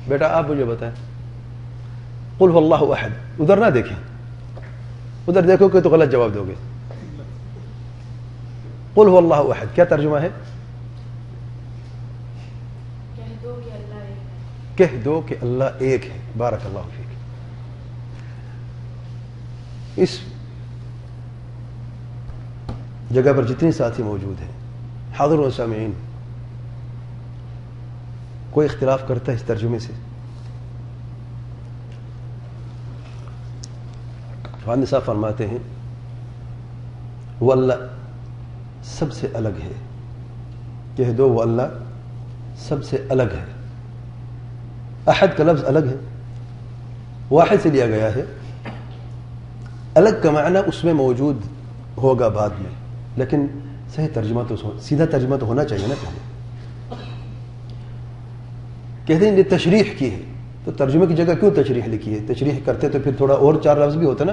[SPEAKER 1] بیٹا آپ مجھے بتائیں. قل هو اللہ احد، ادھر نہ دیکھیں، ادھر دیکھو کہ تو غلط جواب دو گے. قل هو اللہ احد کیا ترجمہ ہے؟ کہہ دو کہ اللہ ایک ہے. بارک اللہ فیک. اس جگہ پر جتنی ساتھی موجود ہیں، حاضر و سامعین، کوئی اختلاف کرتا ہے اس ترجمے سے؟ غاندھی صاحب فرماتے ہیں وہ اللہ سب سے الگ ہے. کہہ دو وہ اللہ سب سے الگ ہے. احد کا لفظ الگ ہے، واحد سے لیا گیا ہے. الگ کا معنی اس میں موجود ہوگا بعد میں، لیکن صحیح ترجمہ تو سیدھا ترجمہ تو ہونا چاہیے نا. پہلے کہتے ہیں یہ تشریح کی ہے، تو ترجمے کی جگہ کیوں تشریح لکھی ہے؟ تشریح کرتے تو پھر تھوڑا اور 4 لفظ بھی ہوتا نا.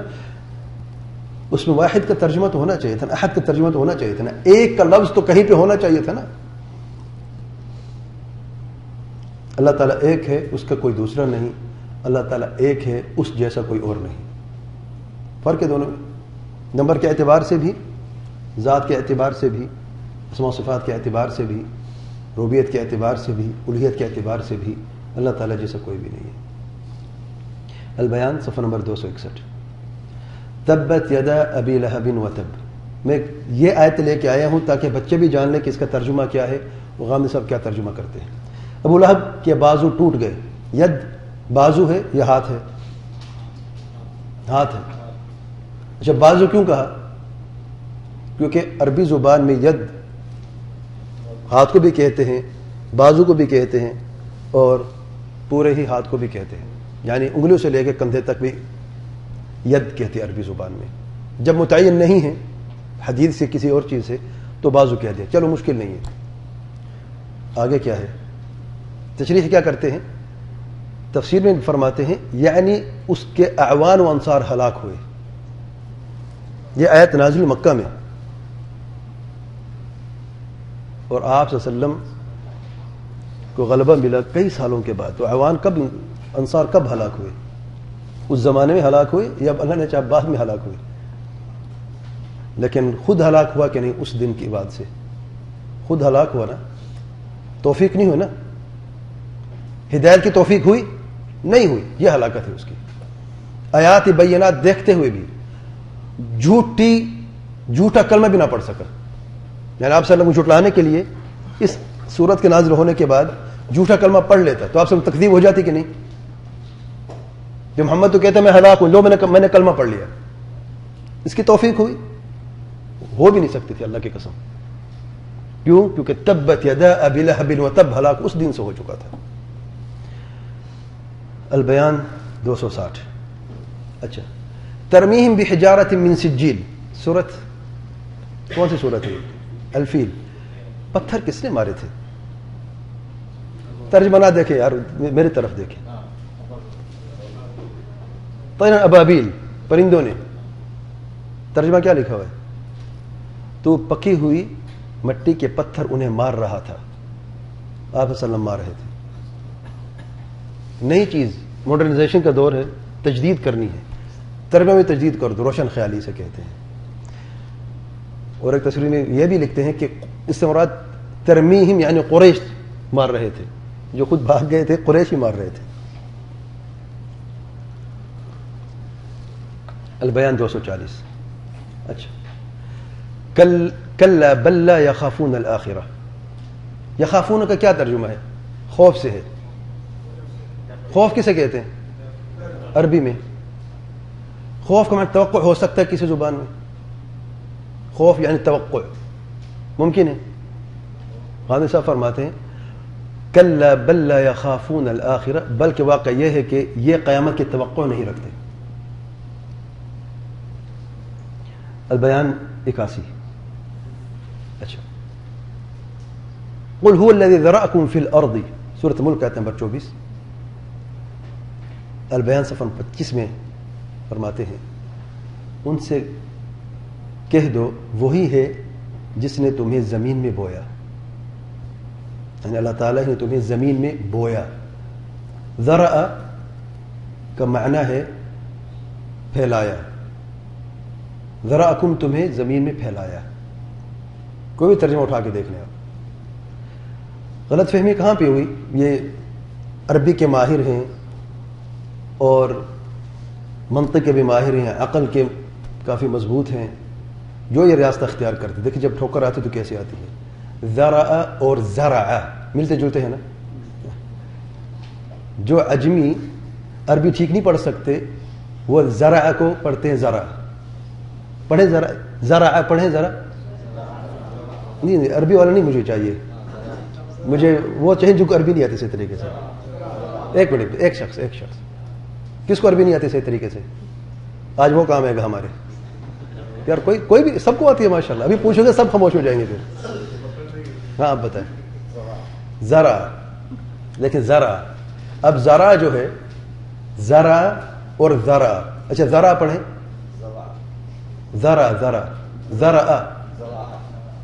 [SPEAKER 1] اس میں واحد کا ترجمہ تو ہونا چاہیے تھا نا، احد کا ترجمہ تو ہونا چاہیے تھا نا، ایک کا لفظ تو کہیں پہ ہونا چاہیے تھا نا. اللہ تعالیٰ ایک ہے، اس کا کوئی دوسرا نہیں. اللہ تعالیٰ ایک ہے، اس جیسا کوئی اور نہیں. فرق ہے دونوں میں، نمبر کے اعتبار سے بھی، ذات کے اعتبار سے بھی، اسماء و صفات کے اعتبار سے بھی، ربوبیت کے اعتبار سے بھی، الوہیت کے اعتبار سے بھی اللہ تعالیٰ جیسا کوئی بھی نہیں ہے. البیان صفحہ نمبر 261. تبت یدا ابی لہب وتب. میں یہ آیت لے کے آیا ہوں تاکہ بچے بھی جان لیں کہ اس کا ترجمہ کیا ہے، وہ غامدی صاحب کیا ترجمہ کرتے ہیں. ابو لہب کے بازو ٹوٹ گئے. ید بازو ہے یا ہاتھ ہے؟ ہاتھ ہے. اچھا بازو کیوں کہا؟ کیونکہ عربی زبان میں ید ہاتھ کو بھی کہتے ہیں، بازو کو بھی کہتے ہیں، اور پورے ہی ہاتھ کو بھی کہتے ہیں. یعنی انگلیوں سے لے کے کندھے تک بھی ید کہتے ہیں عربی زبان میں. جب متعین نہیں ہے حدیث سے کسی اور چیز سے تو بازو کہہ دیں. چلو مشکل نہیں ہے. آگے کیا ہے؟ تشریح کیا کرتے ہیں؟ تفسیر میں فرماتے ہیں یعنی اس کے اعوان و انصار ہلاک ہوئے. یہ آیت نازل مکہ میں، اور آپ صلی اللہ علیہ وسلم کو غلبہ ملا کئی سالوں کے بعد. تو اعوان کب، انصار کب ہلاک ہوئے؟ اس زمانے میں ہلاک ہوئے یا اللہ نے چاہا بعد میں ہلاک ہوئے؟ لیکن خود ہلاک ہوا کہ نہیں؟ اس دن کی بعد سے خود ہلاک ہوا نا. توفیق نہیں ہوئی نا، ہدایت کی توفیق ہوئی نہیں ہوئی، یہ ہلاکت ہے اس کی. آیات بینات دیکھتے ہوئے بھی جھوٹا کلمہ بھی نہ پڑھ سکا. یعنی آپ صلی اللہ علیہ وسلم کو جھٹلانے کے لیے اس سورت کے نازل ہونے کے بعد جھوٹا کلمہ پڑھ لیتا تو آپ سے تکذیب ہو جاتی کہ نہیں؟ جو محمد تو کہتا ہے میں ہلاک ہوں، لو میں نے کلمہ پڑھ لیا. اس کی توفیق ہوئی؟ ہو بھی نہیں سکتی تھی اللہ کی قسم. کیوں؟ کیونکہ تبت یدا ابی لہب وتب ہلاک اس دن سے ہو چکا تھا. البیان 260. اچھا ترمیہم بحجارۃ من سجیل. سورت کون سی سورت ہے؟ الفیل. پتھر کس نے مارے تھے؟ ترجمہ نہ دیکھیں یار، میری طرف دیکھیں. طیر ابابیل، پرندوں نے. ترجمہ کیا لکھا ہوا ہے؟ تو پکی ہوئی مٹی کے پتھر انہیں مار رہا تھا. آپ وسلم مار رہے تھے. نئی چیز، ماڈرنائزیشن کا دور ہے، تجدید کرنی ہے. ترجمہ میں تجدید کر دو، روشن خیالی سے کہتے ہیں. اور ایک تفسیر میں یہ بھی لکھتے ہیں کہ اس سے مراد ترمیہم یعنی قریش مار رہے تھے، جو خود بھاگ گئے تھے قریش ہی مار رہے تھے. البیان 240. اچھا، کلا بل لا یخافون الآخرہ. یخافون کا کیا ترجمہ ہے؟ خوف سے ہے. خوف کسے کہتے ہیں عربی میں؟ خوف کا معنی توقع ہو سکتا ہے کسی زبان میں. خوف یعنی توقع ممکن ہے. غازی صاحب فرماتے ہیں کلا بل لا یخافون الآخرہ، بلکہ واقع یہ ہے کہ یہ قیامت کی توقع نہیں رکھتے. البیان 81. اچھا، قل هو الذي ذرأكم في الارض، سورۃ ملک آیت نمبر 24. البیان صفحہ 25 میں فرماتے ہیں ان سے کہہ دو وہی ہے جس نے تمہیں زمین میں بویا، یعنی اللہ تعالیٰ نے تمہیں زمین میں بویا. ذرأ کا معنی ہے پھیلایا. ذرأکم تمہیں زمین میں پھیلایا. کوئی بھی ترجمہ اٹھا کے دیکھ لیں آپ. غلط فہمی کہاں پہ ہوئی؟ یہ عربی کے ماہر ہیں اور منطق کے بھی ماہر ہیں، عقل کے کافی مضبوط ہیں، جو یہ ریاست اختیار کرتے. دیکھیں جب ٹھوکر آتی تو کیسے آتی ہے. ذرأ اور زرع ملتے جلتے ہیں نا. جو عجمی عربی ٹھیک نہیں پڑھ سکتے وہ زرع کو پڑھتے ہیں زرع. پڑھیں ذرا، زرع پڑھیں ذرا. نہیں عربی والا نہیں مجھے چاہیے، مجھے وہ چاہیے جو عربی نہیں آتی صحیح طریقے سے. ایک منٹ، ایک شخص کس کو عربی نہیں آتی صحیح طریقے سے؟ آج وہ کام ہے گا ہمارے یار. کوئی بھی، سب کو آتی ہے ماشاءاللہ. ابھی پوچھو گے سب خاموش ہو جائیں گے پھر. ہاں آپ بتائیں. ذرا، لیکن ذرا، اب ذرا جو ہے ذرا اور ذرا. اچھا ذرا پڑھیں، ذرا ذرا ذرا،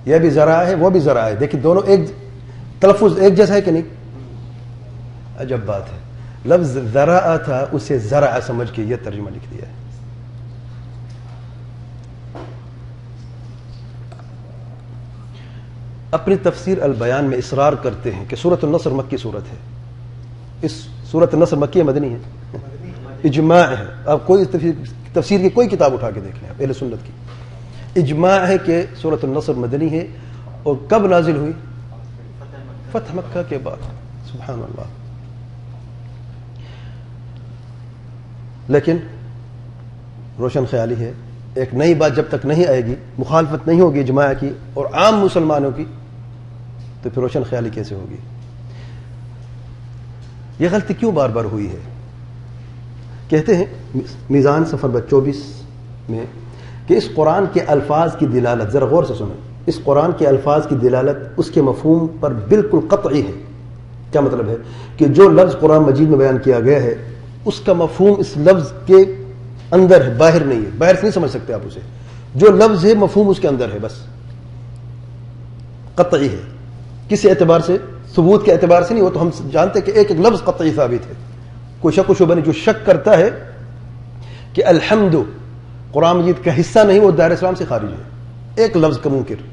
[SPEAKER 1] یہ بھی ذرا ہے وہ بھی ذرا ہے. دیکھیں دونوں ایک تلفظ ایک جیسا ہے کہ نہیں؟ عجب بات ہے. لفظ ذرا تھا اسے ذرا سمجھ کے یہ ترجمہ لکھ دیا ہے. اپنی تفسیر البیان میں اصرار کرتے ہیں کہ سورۃ النصر مکی صورت ہے. اس سورۃ النصر مکی مدنی ہے، اجماع ہے. آپ کوئی تفسیر کی کوئی کتاب اٹھا کے دیکھ لیں اہل سنت کی، اجماع ہے کہ سورۃ النصر مدنی ہے. اور کب نازل ہوئی؟ فتح مکہ کے بعد. سبحان اللہ. لیکن روشن خیالی ہے، ایک نئی بات جب تک نہیں آئے گی، مخالفت نہیں ہوگی اجماع کی اور عام مسلمانوں کی، تو پھر روشن خیالی کیسے ہوگی؟ یہ غلطی کیوں بار بار ہوئی ہے؟ کہتے ہیں میزان صفحہ 24 میں کہ اس قرآن کے الفاظ کی دلالت، ذرا غور سے سنیں، اس قرآن کے الفاظ کی دلالت اس کے مفہوم پر بالکل قطعی ہے. کیا مطلب ہے؟ کہ جو لفظ قرآن مجید میں بیان کیا گیا ہے اس کا مفہوم اس لفظ کے اندر ہے، باہر نہیں ہے. باہر سے نہیں سمجھ سکتے آپ اسے. جو لفظ ہے مفہوم اس کے اندر ہے، بس قطعی ہے. کس اعتبار سے؟ ثبوت کے اعتبار سے نہیں. وہ تو ہم جانتے کہ ایک ایک لفظ قطعی ثابت ہے، کوئی شک و شبہ نہیں. جو شک کرتا ہے کہ الحمد قرآن مجید کا حصہ نہیں، وہ دائرہ اسلام سے خارج ہے. ایک لفظ کا منکر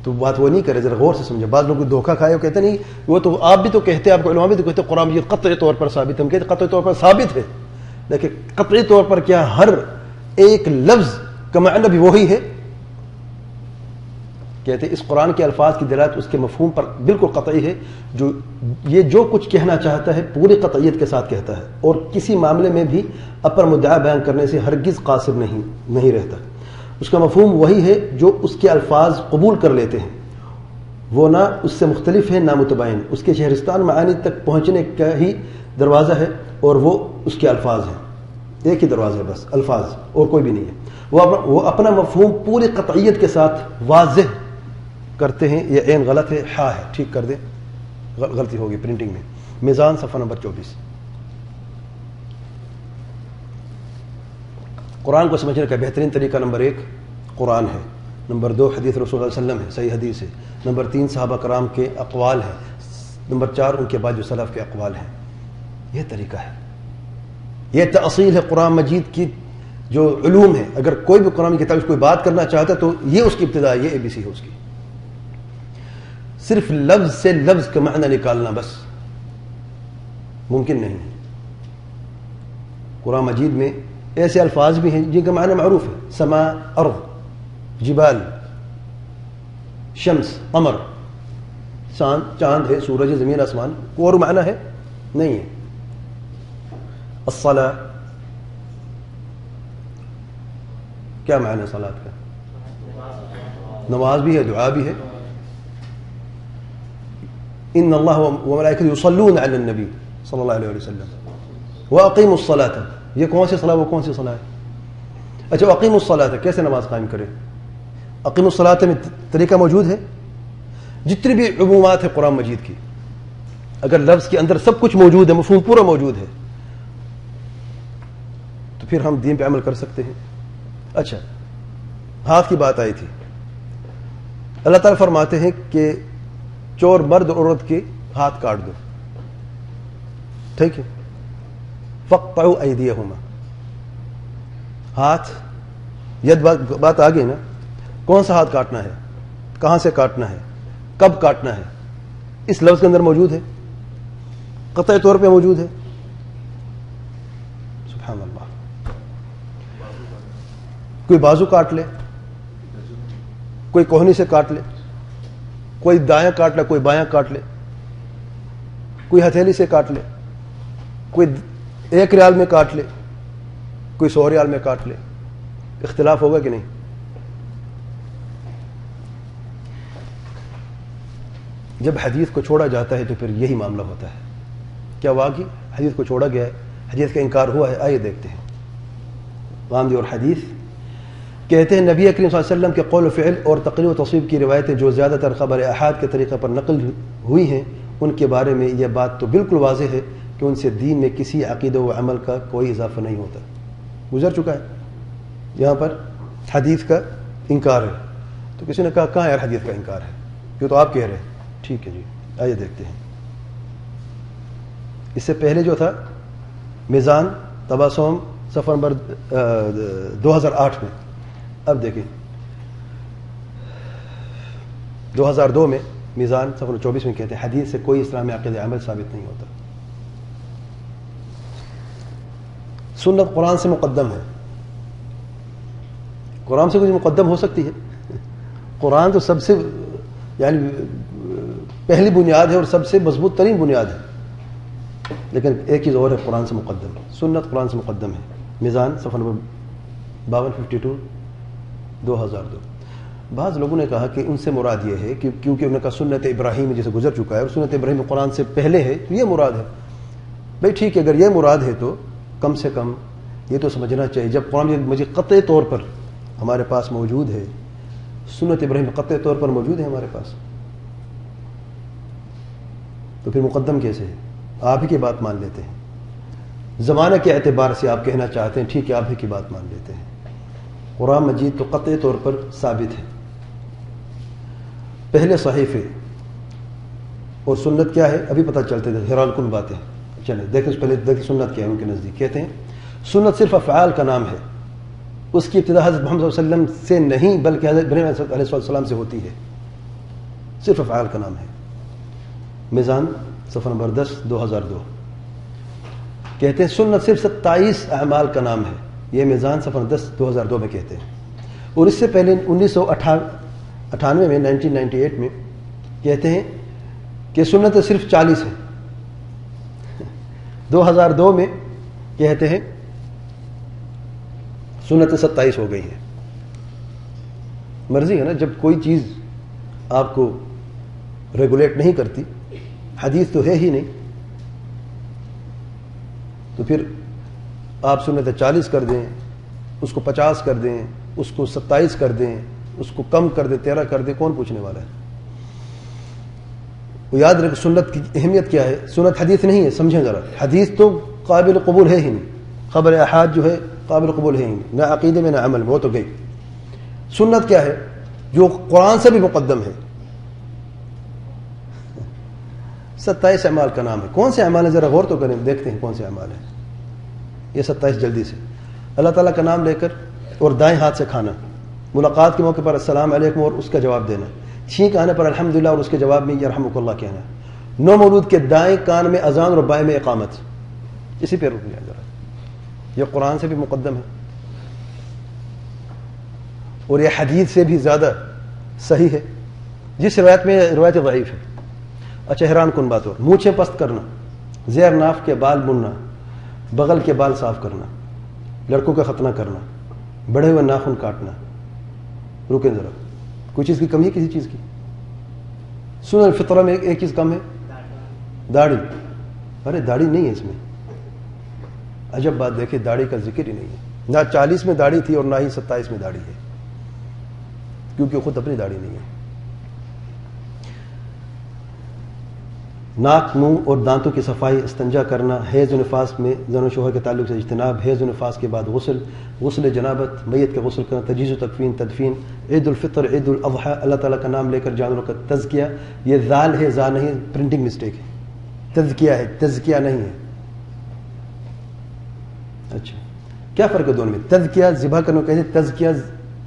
[SPEAKER 1] تو بات وہ نہیں کرے. ذرا غور سے سمجھے. بعض لوگ دھوکہ کھائے، وہ کہتے نہیں، وہ تو آپ بھی تو کہتے ہیں، آپ کو علماء بھی تو کہتے ہیں قرآن مجید قطعی طور پر ثابت ہے. ہم کہتے ہیں قطعی طور پر ثابت ہے، لیکن قطعی طور پر کیا ہر ایک لفظ کا معنی بھی وہی ہے؟ کہتے ہیں اس قرآن کے الفاظ کی دلالت اس کے مفہوم پر بالکل قطعی ہے. جو کچھ کہنا چاہتا ہے پوری قطعیت کے ساتھ کہتا ہے، اور کسی معاملے میں بھی اپر مدعا بیان کرنے سے ہرگز قاصر نہیں رہتا. اس کا مفہوم وہی ہے جو اس کے الفاظ قبول کر لیتے ہیں. وہ نہ اس سے مختلف ہے نہ متباین. اس کے شہرستان معانی تک پہنچنے کا ہی دروازہ ہے، اور وہ اس کے الفاظ ہیں. ایک ہی دروازہ ہے بس، الفاظ، اور کوئی بھی نہیں ہے. وہ اپنا مفہوم پوری قطعیت کے ساتھ واضح کرتے ہیں. یہ عین غلط ہے، ہاں ہے، ٹھیک کر دیں، غلطی ہوگی پرنٹنگ میں. میزان صفحہ نمبر 24. قرآن کو سمجھنے کا بہترین طریقہ نمبر 1 قرآن ہے، نمبر 2 حدیث رسول اللہ علیہ وسلم ہے، صحیح حدیث ہے، نمبر 3 صحابہ کرام کے اقوال ہیں، نمبر 4 ان کے بعد جو سلف کے اقوال ہیں. یہ طریقہ ہے، یہ تاصیل ہے قرآن مجید کی جو علوم ہے، اگر کوئی بھی قرآن کی کتاب اس کوئی بات کرنا چاہتا ہے تو یہ اس کی ابتدا، یہ ABC ہے اس کی. صرف لفظ سے لفظ کا معنی نکالنا بس ممکن نہیں ہے. قرآن مجید میں ایسے الفاظ بھی ہیں جن کا معنی معروف ہے، سماء، ارض، جبال، شمس، قمر، چاند ہے، سورج، زمین، آسمان، کوئی اور معنی ہے نہیں ہے. الصلاۃ، کیا معنی ہے صلاۃ کا؟ نماز بھی ہے، دعا بھی ہے. ان اللہ وملائکته یصلون علی النبی صلی اللہ علیہ وسلم واقیموا الصلاۃ، یہ کون سی صلاۃ، وہ کون سی صلاۃ ہے؟ اچھا، اقیموا الصلاۃ کیسے نماز قائم کریں؟ اقیموا الصلاۃ میں طریقہ موجود ہے. جتنی بھی عمومات ہے قرآن مجید کی، اگر لفظ کے اندر سب کچھ موجود ہے، مفہوم پورا موجود ہے، تو پھر ہم دین پہ عمل کر سکتے ہیں. اچھا، ہاتھ کی بات آئی تھی. اللہ تعالیٰ فرماتے ہیں کہ چور مرد اور عورت کے ہاتھ کاٹ دو. ٹھیک ہے، فقطعوا ایدیہما، ہاتھ، ید بات آ گئی نا. کون سا ہاتھ کاٹنا ہے، کہاں سے کاٹنا ہے، کب کاٹنا ہے، اس لفظ کے اندر موجود ہے، قطعی طور پہ موجود ہے. سبحان اللہ. کوئی بازو کاٹ لے، کوئی کوہنی سے کاٹ لے، کوئی دایاں کاٹ لے، کوئی بایاں کاٹ لے، کوئی ہتھیلی سے کاٹ لے، کوئی 1 ریال میں کاٹ لے، کوئی 100 ریال میں کاٹ لے. اختلاف ہوگا کہ نہیں؟ جب حدیث کو چھوڑا جاتا ہے تو پھر یہی معاملہ ہوتا ہے. کیا واقعی حدیث کو چھوڑا گیا ہے، حدیث کا انکار ہوا ہے؟ آئیے دیکھتے ہیں. غامدی اور حدیث کہتے ہیں نبی کریم صلی اللہ علیہ وسلم کے قول و فعل اور تقریر و تصویب کی روایتیں جو زیادہ تر خبر احاد کے طریقے پر نقل ہوئی ہیں، ان کے بارے میں یہ بات تو بالکل واضح ہے کہ ان سے دین میں کسی عقیدہ و عمل کا کوئی اضافہ نہیں ہوتا. گزر چکا ہے. یہاں پر حدیث کا انکار ہے. تو کسی نے کہا کہاں یار حدیث کا انکار ہے، یہ تو آپ کہہ رہے ہیں. ٹھیک ہے جی، آئیے دیکھتے ہیں. اس سے پہلے جو تھا میزان تباسم صفحہ نمبر 2008 میں. اب دیکھیں 2002 میں میزان صفحہ 24 میں کہتے ہیں حدیث سے کوئی اسلامی عقیدہ عمل ثابت نہیں ہوتا. سنت قرآن سے مقدم ہے. قرآن سے کچھ مقدم ہو سکتی ہے؟ قرآن تو سب سے یعنی پہلی بنیاد ہے اور سب سے مضبوط ترین بنیاد ہے. لیکن ایک چیز اور ہے، قرآن سے مقدم ہے. سنت قرآن سے مقدم ہے. میزان صفحہ نمبر 5252 2002. بعض لوگوں نے کہا کہ ان سے مراد یہ ہے کہ کیونکہ انہوں نے کہا سنت ابراہیم جیسے گزر چکا ہے اور سنت ابراہیم قرآن سے پہلے ہے تو یہ مراد ہے. بھائی ٹھیک ہے، اگر یہ مراد ہے تو کم سے کم یہ تو سمجھنا چاہیے جب قرآن مجھے قطعی طور پر ہمارے پاس موجود ہے، سنت ابراہیم قطعی طور پر موجود ہے ہمارے پاس، تو پھر مقدم کیسے ہے؟ آپ ہی کی بات مان لیتے ہیں. زمانہ کے اعتبار سے آپ کہنا چاہتے ہیں ٹھیک ہے، آپ ہی کی بات مان لیتے ہیں. قرآن مجید تو قطعی طور پر ثابت ہے. پہلے صحیفے اور سنت کیا ہے ابھی پتہ چلتے تھے، حیران کن باتیں. چلیں دیکھیں پہلے دیکھیں سنت کیا ہے ان کے نزدیک. کہتے ہیں سنت صرف افعال کا نام ہے، اس کی ابتدا حضرت محمد صلی اللہ علیہ وسلم سے نہیں بلکہ حضرت ابراہیم علیہ السلام سے ہوتی ہے. صرف افعال کا نام ہے. میزان صفحہ نمبر 10 2002 کہتے ہیں سنت صرف 27 اعمال کا نام ہے. یہ میزان صفحہ 10 2002 میں کہتے ہیں. اور اس سے پہلے 1998 میں 1998 میں کہتے ہیں کہ سنت صرف 40 ہے. 2002 میں کہتے ہیں سنت 27 ہو گئی ہے. مرضی ہے نا، جب کوئی چیز آپ کو ریگولیٹ نہیں کرتی، حدیث تو ہے ہی نہیں، تو پھر آپ سنت 40 کر دیں، اس کو 50 کر دیں، اس کو 27 کر دیں، اس کو کم کر دیں، 13 کر دیں، کون پوچھنے والا ہے؟ وہ یاد رکھیں سنت کی اہمیت کیا ہے. سنت حدیث نہیں ہے، سمجھیں ذرا. حدیث تو قابل قبول ہے ہی نہیں، خبر احاد جو ہے قابل قبول ہے ہی نہیں، نہ عقیدے میں نہ عمل میں، وہ تو گئی. سنت کیا ہے؟ جو قرآن سے بھی مقدم ہے. 27 اعمال کا نام ہے. کون سے اعمال ہیں؟ ذرا غور تو کریں، دیکھتے ہیں کون سے اعمال ہیں. یہ 27 جلدی سے. اللہ تعالیٰ کا نام لے کر اور دائیں ہاتھ سے کھانا، ملاقات کے موقع پر السلام علیکم اور اس کا جواب دینا، چھینک آنے پر الحمدللہ اور اس کے جواب میں یرحمک اللہ کہنا، نو مولود کے دائیں کان میں اذان اور بائیں میں اقامت. اسی پہ رک جائیں ذرا، یہ قرآن سے بھی مقدم ہے اور یہ حدیث سے بھی زیادہ صحیح ہے. جس روایت میں روایت ضعیف ہے. اچھا، حیران کن بات اور، مونچھیں پست کرنا، زیر ناف کے بال بننا، بغل کے بال صاف کرنا، لڑکوں کا ختنہ کرنا، بڑھے ہوئے ناخن کاٹنا. رکیں ذرا، کوئی چیز کی کمی ہے کسی چیز کی؟ سنن الفطرہ میں ایک چیز کم ہے، داڑھی. ارے داڑھی نہیں ہے اس میں. عجب بات، دیکھیں داڑھی کا ذکر ہی نہیں ہے. نہ 40 میں داڑھی تھی اور نہ ہی 27 میں داڑھی ہے، کیونکہ خود اپنی داڑھی نہیں ہے. ناک، منہ اور دانتوں کی صفائی، استنجا کرنا، حیض و نفاس میں زن و شوہر کے تعلق سے اجتناب، حیض و نفاس کے بعد غسل جنابت، میت کا غسل کرنا، تجہیز و تدفین، عید الفطر، عید الاضحیٰ، اللہ تعالیٰ کا نام لے کر جانوروں کا تزکیہ. یہ ذال ہے، زا نہیں، پرنٹنگ مسٹیک ہے، تزکیہ ہے، تزکیہ نہیں ہے. اچھا، کیا فرق ہے دونوں میں؟ تزکیہ ذبح کرنے کو کہتے ہیں، تزکیہ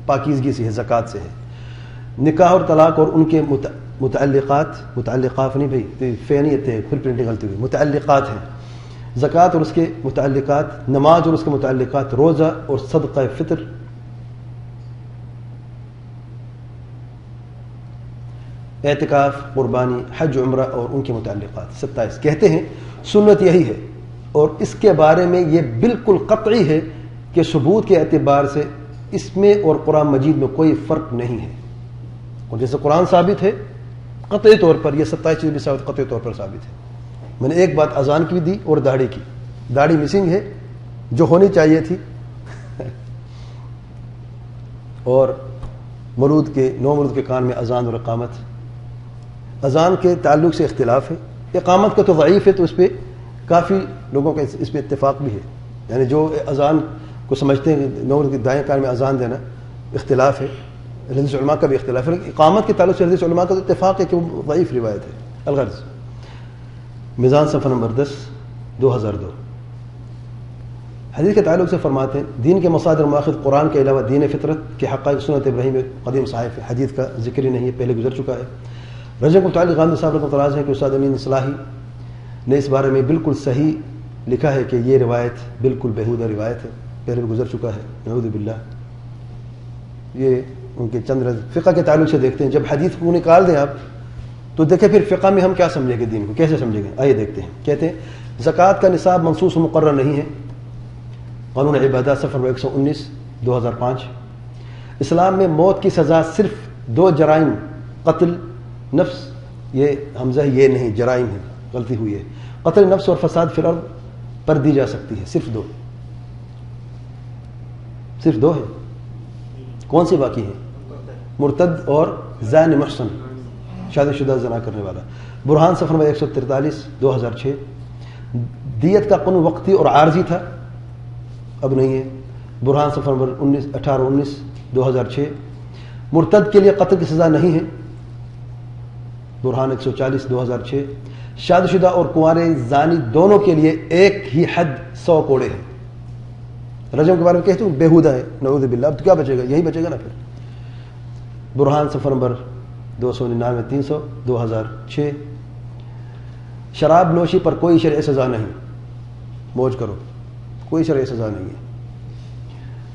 [SPEAKER 1] پاکیزگی سے ہے، زکوٰۃ سے ہے. نکاح اور طلاق اور ان کے متعلقات نہیں بھائی، فینیت ہے، پھر پرنٹنگ غلطی ہوئی، متعلقات ہیں. زکوٰۃ اور اس کے متعلقات، نماز اور اس کے متعلقات، روزہ اور صدقہ فطر، اعتکاف، قربانی، حج، عمرہ اور ان کے متعلقات. 27 کہتے ہیں سنت یہی ہے اور اس کے بارے میں یہ بالکل قطعی ہے کہ ثبوت کے اعتبار سے اس میں اور قرآن مجید میں کوئی فرق نہیں ہے. اور جیسے قرآن ثابت ہے قطعی طور پر، یہ 27 چیز بھی ثابت قطعی طور پر ثابت ہے. میں نے ایک بات اذان کی بھی دی اور داڑھی کی. داڑھی مسنگ ہے جو ہونی چاہیے تھی، اور مولود کے، نو مولود کے کان میں اذان اور اقامت. اذان کے تعلق سے اختلاف ہے، اقامت کا تو ضعیف ہے، تو اس پہ کافی لوگوں کا اس پہ اتفاق بھی ہے. یعنی جو اذان کو سمجھتے ہیں نو مولود کے دائیں کان میں اذان دینا، اختلاف ہے. حدیث علماء کا بھی اختلاف ہے. اقامت کے تعلق سے حدیث علماء کا تو اتفاق ہے کہ وہ ضعیف روایت ہے. الغرض میزان صفحہ نمبر 10 2002. حدیث کے تعلق سے فرماتے ہیں دین کے مصادر ماخذ قرآن کے علاوہ دین فطرت کے حقائق سنت ابراہیم قدیم صحائف ہے. حدیث کا ذکر ہی نہیں ہے، پہلے گزر چکا ہے. رجب کو متعلق غامدی صاحب کا اعتراض ہے کہ استاد امین اصلاحی نے اس بارے میں بالکل صحیح لکھا ہے کہ یہ روایت بالکل بیہودہ روایت ہے، پہلے بھی گزر چکا ہے. نعوذ باللہ. یہ ان کے چند فقہ کے تعلق سے دیکھتے ہیں. جب حدیث کو نکال دیں آپ تو دیکھیں پھر فقہ میں ہم کیا سمجھیں گے، دین کو کیسے سمجھیں گے. آئیے دیکھتے ہیں. کہتے ہیں زکوٰۃ کا نصاب منصوص و مقرر نہیں ہے. قانون عبادات صفحہ 119 2005. اسلام میں موت کی سزا صرف 2 جرائم، قتل نفس، یہ حمزہ یہ نہیں، جرائم ہے، غلطی ہوئی ہے، قتل نفس اور فساد فی الارض پر دی جا سکتی ہے. صرف 2 ہے. کون سی باقی ہے؟ مرتد اور زانی محسن، شادی شدہ زنا کرنے والا. برہان صفحہ نمبر 143 2006. دیت کا قانون وقتی اور عارضی تھا، اب نہیں ہے. برہان صفحہ نمبر 18-19 2006. مرتد کے لیے قتل کی سزا نہیں ہے. برہان 140 2006. شادی شدہ اور کنوارے زانی دونوں کے لیے ایک ہی حد 100 کوڑے ہے. رجم کے بارے میں کہتے ہوں بیہودہ ہے، نعوذ باللہ. اب تو کیا بچے گا؟ یہی بچے گا نا پھر. برہان صفحہ نمبر 299-300 2006. شراب نوشی پر کوئی شرعی سزا نہیں، موج کرو، کوئی شرعی سزا نہیں ہے.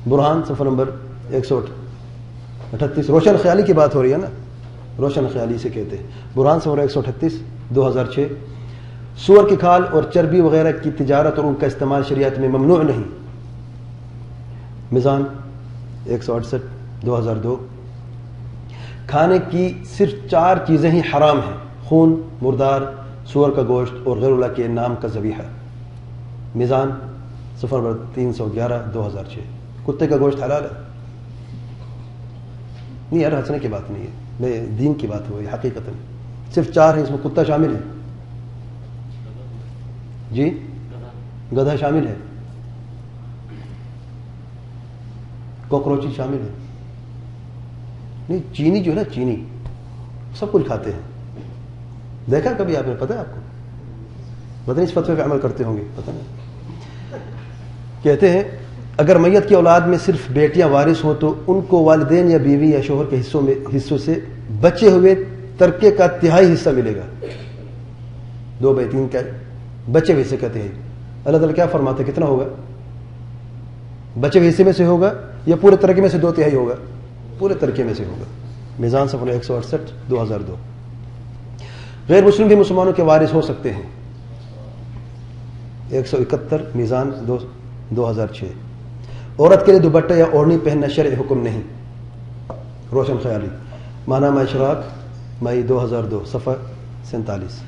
[SPEAKER 1] برہان صفحہ نمبر 138. روشن خیالی کی بات ہو رہی ہے نا، روشن خیالی سے کہتے ہیں. برہان صفحہ 138 2006. سور کی کھال اور چربی وغیرہ کی تجارت اور ان کا استعمال شریعت میں ممنوع نہیں. میزان 168 2002. کھانے کی صرف 4 چیزیں ہی حرام ہیں: خون، مردار، سور کا گوشت اور غیر اللہ کے نام کا ذبیحہ. میزان صفحہ نمبر 311 2006. کتے کا گوشت حلال ہے؟ نہیں یار، ہنسنے کی بات نہیں ہے، میں دین کی بات ہو رہی ہے. حقیقت صرف 4 ہیں، اس میں کتا شامل ہے جی، گدھا شامل ہے، کوکروچی شامل ہے. نہیں، چینی جو ہے نا، چینی سب کچھ کھاتے ہیں. دیکھا کبھی آپ نے؟ پتہ ہے آپ کو؟ پتہ نہیں اس فتوے پہ عمل کرتے ہوں گے، پتہ نہیں. کہتے ہیں اگر میت کی اولاد میں صرف بیٹیاں وارث ہوں تو ان کو والدین یا بیوی یا شوہر کے حصوں سے بچے ہوئے ترکے کا تہائی حصہ ملے گا. 2/3 کا بچے ہوئے حصے کا تہائی. اللہ تعالیٰ کیا فرماتا ہے کتنا ہوگا؟ بچے ہوئے حصے میں سے ہوگا یا پورے ترکے میں سے 2/3 ہوگا؟ پورے ترکے میں سے ہوگا. میزان صفحہ 168 2002. غیر مسلم بھی مسلمانوں کے وارث ہو سکتے ہیں. 171 میزان 2006. عورت کے لیے دوپٹہ یا اوڑھنی پہننا شرعی حکم نہیں. روشن خیالی ماہنامہ اشراق مئی 2002 صفحہ 47.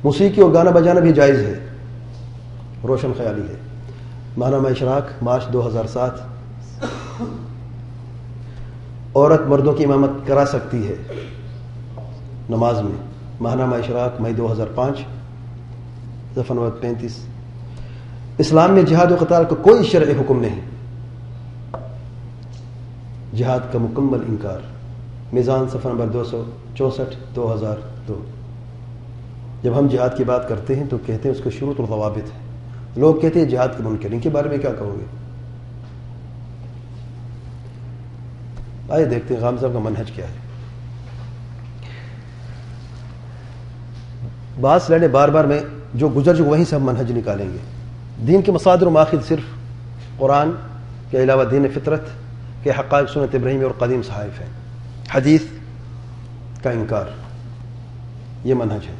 [SPEAKER 1] موسیقی اور گانا بجانا بھی جائز ہے. روشن خیالی ہے ماہنامہ اشراق مارچ 2007. عورت مردوں کی امامت کرا سکتی ہے نماز میں. ماہنامہ اشراق مئی 2005 صفحہ نمبر 35. اسلام میں جہاد و قتال کا کوئی شرعی حکم نہیں. جہاد کا مکمل انکار. میزان صفحہ نمبر 264 2002. جب ہم جہاد کی بات کرتے ہیں تو کہتے ہیں اس کے شروط اور ضوابط ہیں. لوگ کہتے ہیں جہاد کے منکر، ان کے بارے میں کیا کہو گے؟ آئے دیکھتے ہیں غام صاحب کا منہج کیا ہے. بعض لڑے بار بار میں جو گزر جو وہیں سے ہم منہج نکالیں گے. دین کے مصادر و ماخذ صرف قرآن کے علاوہ دین فطرت کے حقائق سنت ابراہیم اور قدیم صحائف ہیں. حدیث کا انکار یہ منہج ہے.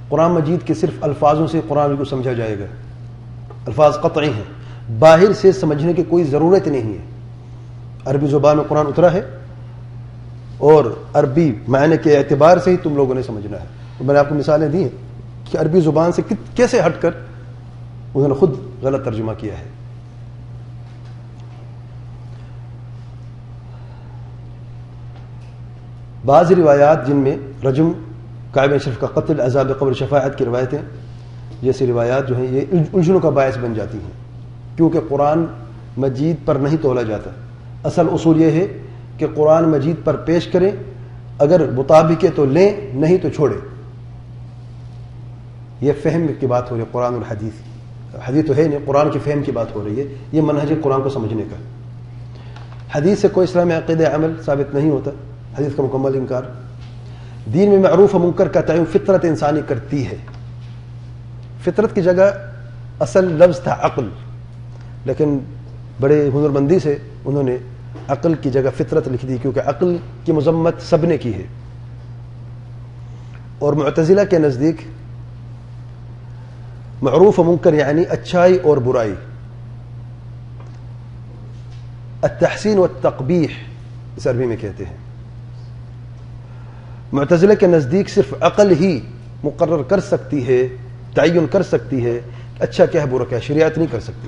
[SPEAKER 1] قرآن مجید کے صرف الفاظوں سے قرآن کو سمجھا جائے گا. الفاظ قطعی ہیں، باہر سے سمجھنے کی کوئی ضرورت نہیں ہے. عربی زبان میں قرآن اترا ہے اور عربی معنی کے اعتبار سے ہی تم لوگوں نے سمجھنا ہے. میں نے آپ کو مثالیں دی ہیں کہ عربی زبان سے کیسے ہٹ کر انہوں نے خود غلط ترجمہ کیا ہے. بعض روایات جن میں رجم، کعب شریف کا قتل، عذاب قبر، شفاعت کی روایتیں جیسی روایات جو ہیں یہ الجھنوں کا باعث بن جاتی ہیں کیونکہ قرآن مجید پر نہیں تولا جاتا. اصل اصول یہ ہے کہ قرآن مجید پر پیش کریں، اگر مطابق ہے تو لیں، نہیں تو چھوڑیں. یہ فہم کی بات ہو رہی ہے قرآن اور حدیث. حدیث تو ہے نہیں، قرآن کی فہم کی بات ہو رہی ہے. یہ منہج قرآن کو سمجھنے کا. حدیث سے کوئی اسلامی عقیدہ عمل ثابت نہیں ہوتا. حدیث کا مکمل انکار. دین میں معروف و منکر کا تعین فطرت انسانی کرتی ہے. فطرت کی جگہ اصل لفظ تھا عقل، لیکن بڑے ہنرمندی سے انہوں نے عقل کی جگہ فطرت لکھ دی کیونکہ عقل کی مذمت سب نے کی ہے. اور معتزلہ کے نزدیک معروف و منکر یعنی اچھائی اور برائی، التحسین والتقبیح اس عربی میں کہتے ہیں. معتزلہ کے نزدیک صرف عقل ہی مقرر کر سکتی ہے، تعین کر سکتی ہے کہ اچھا کیا ہے برا کیا ہے. شریعت نہیں کر سکتی.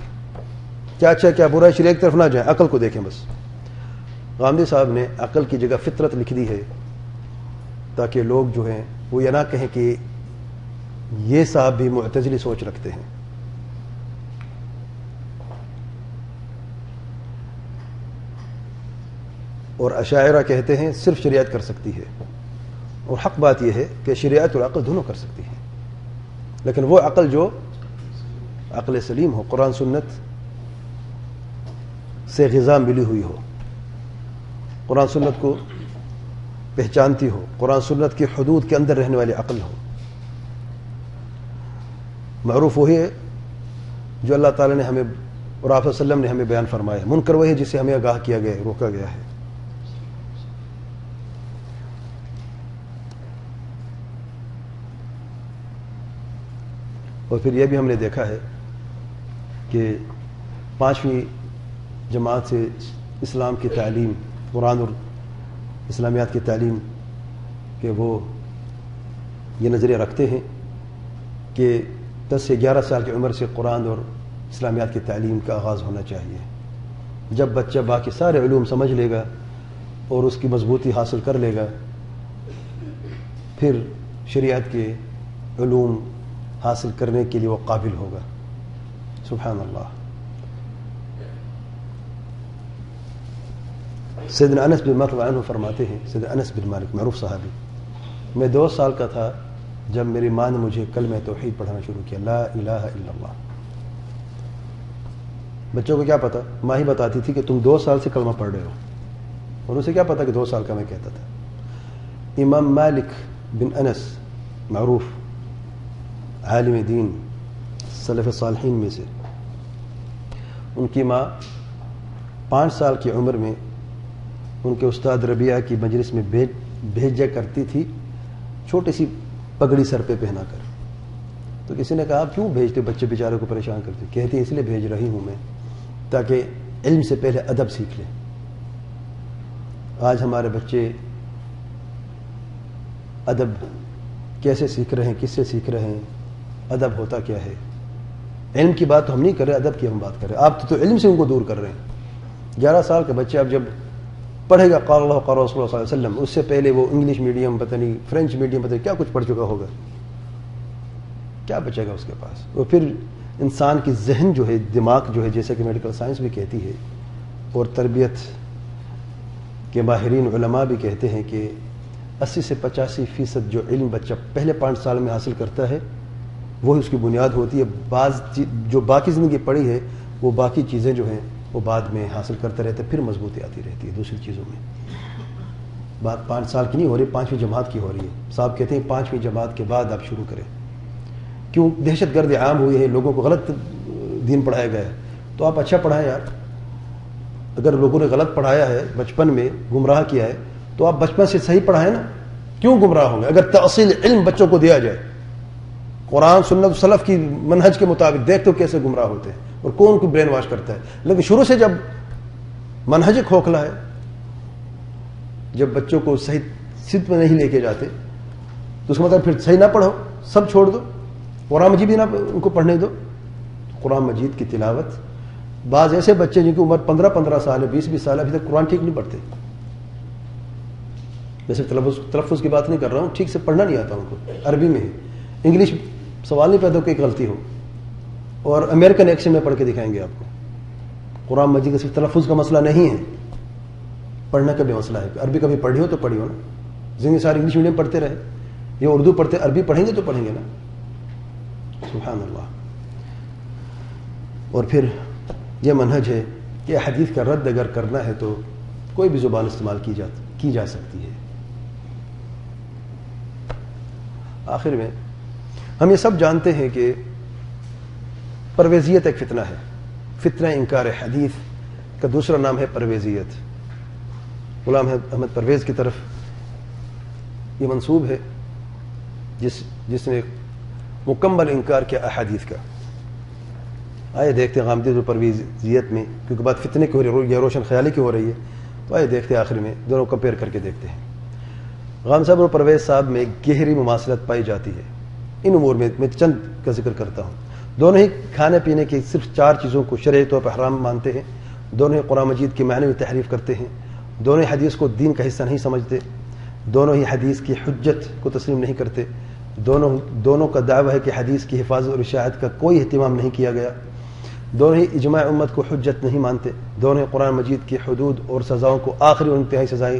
[SPEAKER 1] کیا اچھا کیا برا ہے شریعت کی طرف نہ جائیں، عقل کو دیکھیں بس. غامدی صاحب نے عقل کی جگہ فطرت لکھ دی ہے تاکہ لوگ جو ہیں وہ یہ نہ کہیں کہ یہ صاحب بھی معتزلی سوچ رکھتے ہیں. اور اشاعرہ کہتے ہیں صرف شریعت کر سکتی ہے، اور حق بات یہ ہے کہ شریعت اور عقل دونوں کر سکتی ہیں، لیکن وہ عقل جو عقل سلیم ہو، قرآن سنت سے غذا ملی ہوئی ہو، قرآن سنت کو پہچانتی ہو، قرآن سنت کی حدود کے اندر رہنے والی عقل ہو. معروف وہی ہے جو اللہ تعالی نے ہمیں اور آپ صلی اللہ علیہ وسلم نے ہمیں بیان فرمایا. منکر وہی ہے جسے ہمیں آگاہ کیا گیا ہے، روکا گیا ہے. اور پھر یہ بھی ہم نے دیکھا ہے کہ 5ویں جماعت سے اسلام کی تعلیم، قرآن اور اسلامیات کی تعلیم کہ وہ یہ نظریہ رکھتے ہیں کہ 10 سے 11 سال کی عمر سے قرآن اور اسلامیات کی تعلیم کا آغاز ہونا چاہیے. جب بچہ باقی سارے علوم سمجھ لے گا اور اس کی مضبوطی حاصل کر لے گا، پھر شریعت کے علوم حاصل کرنے کے لیے وہ قابل ہوگا. سبحان اللہ. سیدنا انس بن مالک عنہ فرماتے ہیں، سیدنا انس بن مالک معروف صحابی، میں 2 سال کا تھا جب میری ماں نے مجھے کلمہ توحید پڑھانا شروع کیا، لا الہ الا اللہ. بچوں کو کیا پتا، ماں ہی بتاتی تھی کہ تم 2 سال سے کلمہ پڑھ رہے ہو، اور اسے کیا پتا کہ 2 سال کا میں کہتا تھا۔ امام مالک بن انس معروف عالم دین سلف صالحین میں سے، ان کی ماں 5 سال کی عمر میں ان کے استاد ربیعہ کی مجلس میں بھیجا کرتی تھی چھوٹی سی پگڑی سر پہ پہنا کر۔ تو کسی نے کہا آپ کیوں بھیجتے بچے بیچارے کو پریشان کرتے؟ کہتی اس لیے بھیج رہی ہوں میں تاکہ علم سے پہلے ادب سیکھ لیں۔ آج ہمارے بچے ادب کیسے سیکھ رہے ہیں، کس سے سیکھ رہے ہیں، ادب ہوتا کیا ہے؟ علم کی بات تو ہم نہیں کر رہے، ادب کی ہم بات کر رہے ہیں۔ آپ تو علم سے ان کو دور کر رہے ہیں۔ 11 سال کا بچہ اب جب پڑھے گا قال اللہ قال رسول اللہ صلی اللہ علیہ وسلم، اس سے پہلے وہ انگلش میڈیم پتہ نہیں، فرینچ میڈیم پتہ نہیں کیا کچھ پڑھ چکا ہوگا، کیا بچے گا اس کے پاس؟ اور پھر انسان کی ذہن جو ہے، دماغ جو ہے، جیسے کہ میڈیکل سائنس بھی کہتی ہے اور تربیت کے ماہرین علماء بھی کہتے ہیں کہ 80 سے 85% جو علم بچہ پہلے 5 سال میں حاصل کرتا ہے وہی اس کی بنیاد ہوتی ہے۔ بعض جو باقی زندگی پڑھی ہے وہ باقی چیزیں جو ہیں وہ بعد میں حاصل کرتا رہتا ہے، پھر مضبوطی آتی رہتی ہے دوسری چیزوں میں۔ بات 5 سال کی نہیں ہو رہی، 5ویں جماعت کی ہو رہی ہے۔ صاحب کہتے ہیں 5ویں جماعت کے بعد آپ شروع کریں۔ کیوں؟ دہشت گرد عام ہوئی ہے، لوگوں کو غلط دین پڑھایا گیا ہے، تو آپ اچھا پڑھائیں یار۔ اگر لوگوں نے غلط پڑھایا ہے، بچپن میں گمراہ کیا ہے، تو آپ بچپن سے صحیح پڑھائیں نا۔ کیوں گمراہ ہوں گے؟ اگر تأصیل علم بچوں کو دیا جائے، قرآن سنت سلف کی منہج کے مطابق، دیکھ تو کیسے گمراہ ہوتے ہیں اور کون کو برین واش کرتا ہے۔ لیکن شروع سے جب منہج کھوکھلا ہے، جب بچوں کو صحیح سمت میں نہیں لے کے جاتے، تو اس کا مطلب پھر صحیح نہ پڑھو، سب چھوڑ دو، قرآن مجید بھی نہ ان کو پڑھنے دو۔ قرآن مجید کی تلاوت، بعض ایسے بچے جن کی عمر 15 سال ہے، 20 سال ہے، ابھی تک قرآن ٹھیک نہیں پڑھتے۔ جیسے تلفظ کی بات نہیں کر رہا ہوں، ٹھیک سے پڑھنا نہیں آتا ان کو، عربی میں ہے، انگلش سوال نہیں پیدا کہ غلطی ہو، اور امریکن ایکسنٹ میں پڑھ کے دکھائیں گے آپ کو۔ قرآن مجید کا صرف تلفظ کا مسئلہ نہیں ہے، پڑھنے کا بھی مسئلہ ہے۔ عربی کبھی پڑھی ہو تو پڑھی ہو نا، زندگی ساری انگلش میڈیم پڑھتے رہے یا اردو پڑھتے، عربی پڑھیں گے تو پڑھیں گے نا۔ سبحان اللہ۔ اور پھر یہ منہج ہے کہ حدیث کا رد اگر کرنا ہے تو کوئی بھی زبان استعمال کی جا سکتی ہے۔ آخر میں ہم یہ سب جانتے ہیں کہ پرویزیت ایک فتنہ ہے۔ فتنہ انکار حدیث کا دوسرا نام ہے پرویزیت۔ غلام احمد پرویز کی طرف یہ منسوب ہے جس نے مکمل انکار کیا احادیث کا۔ آئے دیکھتے ہیں غامدی اور پرویزیت میں، کیونکہ بات فتنے کی ہو رہی ہے، روشن خیالی کی ہو رہی ہے، تو آئے دیکھتے ہیں آخر میں دونوں کمپیئر کر کے دیکھتے ہیں۔ غام صاحب اور پرویز صاحب میں گہری مماثلت پائی جاتی ہے ان امور میں چند کا ذکر کرتا ہوں۔ دونوں ہی کھانے پینے کی صرف 4 چیزوں کو شرعی طور پر حرام مانتے ہیں، دونوں ہی قرآن مجید کی معنوی تحریف کرتے ہیں، دونوں ہی حدیث کو دین کا حصہ نہیں سمجھتے، دونوں ہی حدیث کی حجت کو تسلیم نہیں کرتے، دونوں کا دعویٰ ہے کہ حدیث کی حفاظت اور اشاعت کا کوئی اہتمام نہیں کیا گیا، دونوں ہی اجماع امت کو حجت نہیں مانتے، دونوں ہی قرآن مجید کی حدود اور سزاؤں کو آخری اور انتہائی سزائیں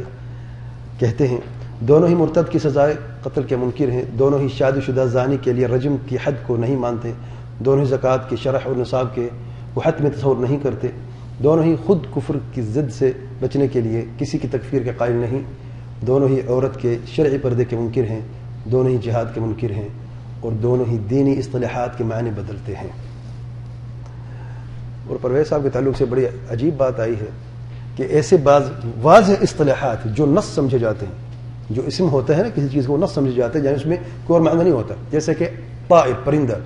[SPEAKER 1] کہتے ہیں، دونوں ہی مرتد کی سزائے قتل کے منکر ہیں، دونوں ہی شادی شدہ زانی کے لیے رجم کی حد کو نہیں مانتے، دونوں ہی زکوٰۃ کی شرح اور نصاب کے وہ حد میں تصور نہیں کرتے، دونوں ہی خود کفر کی ضد سے بچنے کے لیے کسی کی تکفیر کے قائل نہیں، دونوں ہی عورت کے شرعی پردے کے منکر ہیں، دونوں ہی جہاد کے منکر ہیں، اور دونوں ہی دینی اصطلاحات کے معنی بدلتے ہیں۔ اور پرویز صاحب کے تعلق سے بڑی عجیب بات آئی ہے کہ ایسے بعض واضح اصطلاحات جو نص سمجھے جاتے ہیں، جو اسم ہوتا ہے نا کسی چیز کو نص سمجھے جاتے ہیں، یعنی اس میں کوئی اور معنی نہیں ہوتا، جیسے کہ طائر پرندہ۔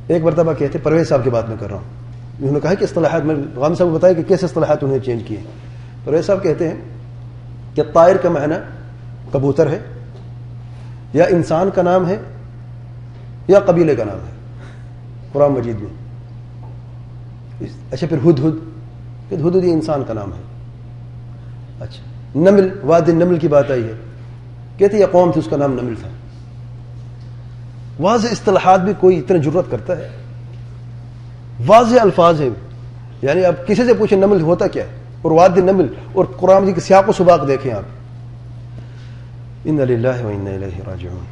[SPEAKER 1] ایک مرتبہ کہتے ہیں، پرویز صاحب کی بات میں کر رہا ہوں، انہوں نے کہا کہ اصطلاحات میں غام صاحب کو بتایا کہ کیسے اصطلاحات انہوں نے چینج کیے۔ پرویز صاحب کہتے ہیں کہ طائر کا معنی کبوتر ہے، یا انسان کا نام ہے، یا قبیلے کا نام ہے قرآن مجید میں۔ اچھا، پھر ہدہد یہ انسان کا نام ہے۔ اچھا، نمل، واد النمل کی بات آئی ہے، کہتے یہ قوم تھی اس کا نام نمل تھا۔ واضح اصطلاحات بھی کوئی اتنا جرت کرتا ہے، واضح الفاظ ہیں، یعنی اب کسی سے پوچھیں نمل ہوتا کیا ہے، اور واد النمل اور قرآن مجید کے سیاق و سباق دیکھیں آپ۔ انا للہ و انا الیہ راجعون۔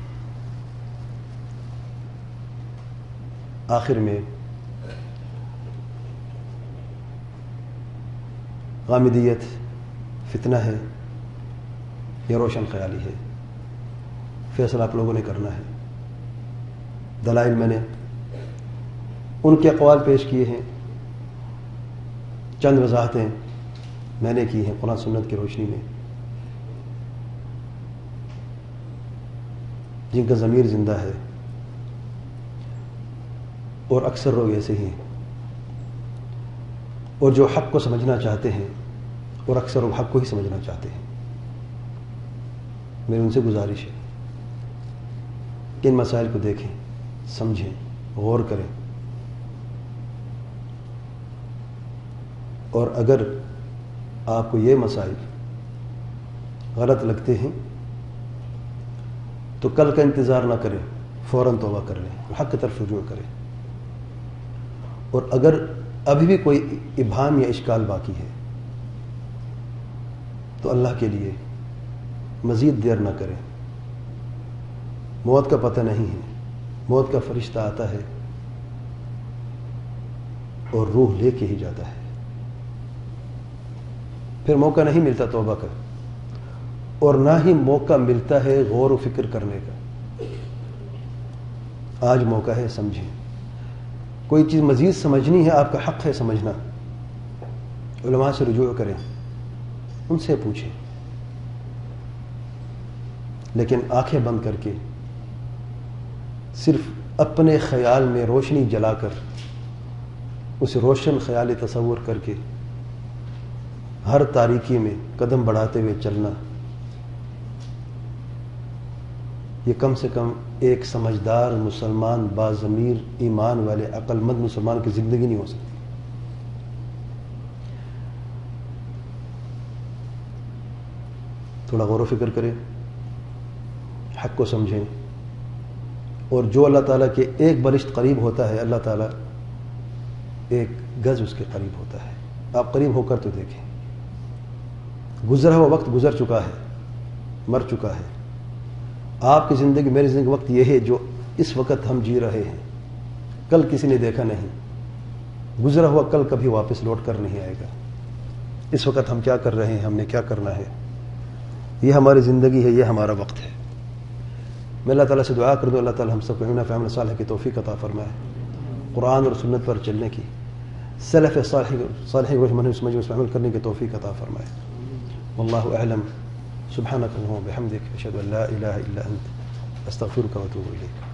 [SPEAKER 1] آخر میں غامدیت فتنہ ہے یا روشن خیالی ہے؟ فیصلہ آپ لوگوں نے کرنا ہے. دلائل میں نے ان کے اقوال پیش کیے ہیں، چند وضاحتیں میں نے کی ہیں قرآن سنت کی روشنی میں، جن کا ضمیر زندہ ہے، اور اکثر لوگ ایسے ہی ہیں، اور جو حق کو سمجھنا چاہتے ہیں اور اکثر وہ حق کو ہی سمجھنا چاہتے ہیں. میری ان سے گزارش ہے کہ ان مسائل کو دیکھیں، سمجھیں، غور کریں، اور اگر آپ کو یہ مسائل غلط لگتے ہیں تو کل کا انتظار نہ کریں، فوراً توبہ کر لیں، حق کی طرف رجوع کریں. اور اگر ابھی بھی کوئی ابہام یا اشکال باقی ہے تو اللہ کے لیے مزید دیر نہ کریں. موت کا پتہ نہیں ہے، موت کا فرشتہ آتا ہے اور روح لے کے ہی جاتا ہے، پھر موقع نہیں ملتا توبہ کا، اور نہ ہی موقع ملتا ہے غور و فکر کرنے کا. آج موقع ہے، سمجھیں. کوئی چیز مزید سمجھنی ہے، آپ کا حق ہے سمجھنا، علماء سے رجوع کریں، ان سے پوچھیں. لیکن آنکھیں بند کر کے صرف اپنے خیال میں روشنی جلا کر اس روشن خیالی تصور کر کے ہر تاریکی میں قدم بڑھاتے ہوئے چلنا، یہ کم سے کم ایک سمجھدار مسلمان، باضمیر ایمان والے عقل مند مسلمان کی زندگی نہیں ہو سکتی. تھوڑا غور و فکر کریں، حق کو سمجھیں، اور جو اللہ تعالیٰ کے ایک بلشت قریب ہوتا ہے، اللہ تعالیٰ ایک گز اس کے قریب ہوتا ہے. آپ قریب ہو کر تو دیکھیں. گزرا ہوا وقت گزر چکا ہے، مر چکا ہے. آپ کی زندگی، میری زندگی وقت یہ ہے جو اس وقت ہم جی رہے ہیں. کل کسی نے دیکھا نہیں، گزرا ہوا کل کبھی واپس لوٹ کر نہیں آئے گا. اس وقت ہم کیا کر رہے ہیں، ہم نے کیا کرنا ہے، یہ ہماری زندگی ہے، یہ ہمارا وقت ہے. میں اللہ تعالیٰ سے دعا کر دوں اللہ تعالیٰ ہم سب کو علم فہم صالح کی توفیق عطا فرمائے، قرآن اور سنت پر چلنے کی، سلف صالح کو منہج سمجھ اس پر عمل کرنے کی توفیق عطا فرمائے. واللہ اعلم. سبحانک اللہم وبحمدک، اشہد ان لا الہ الا انت، استغفرک واتوب الیک.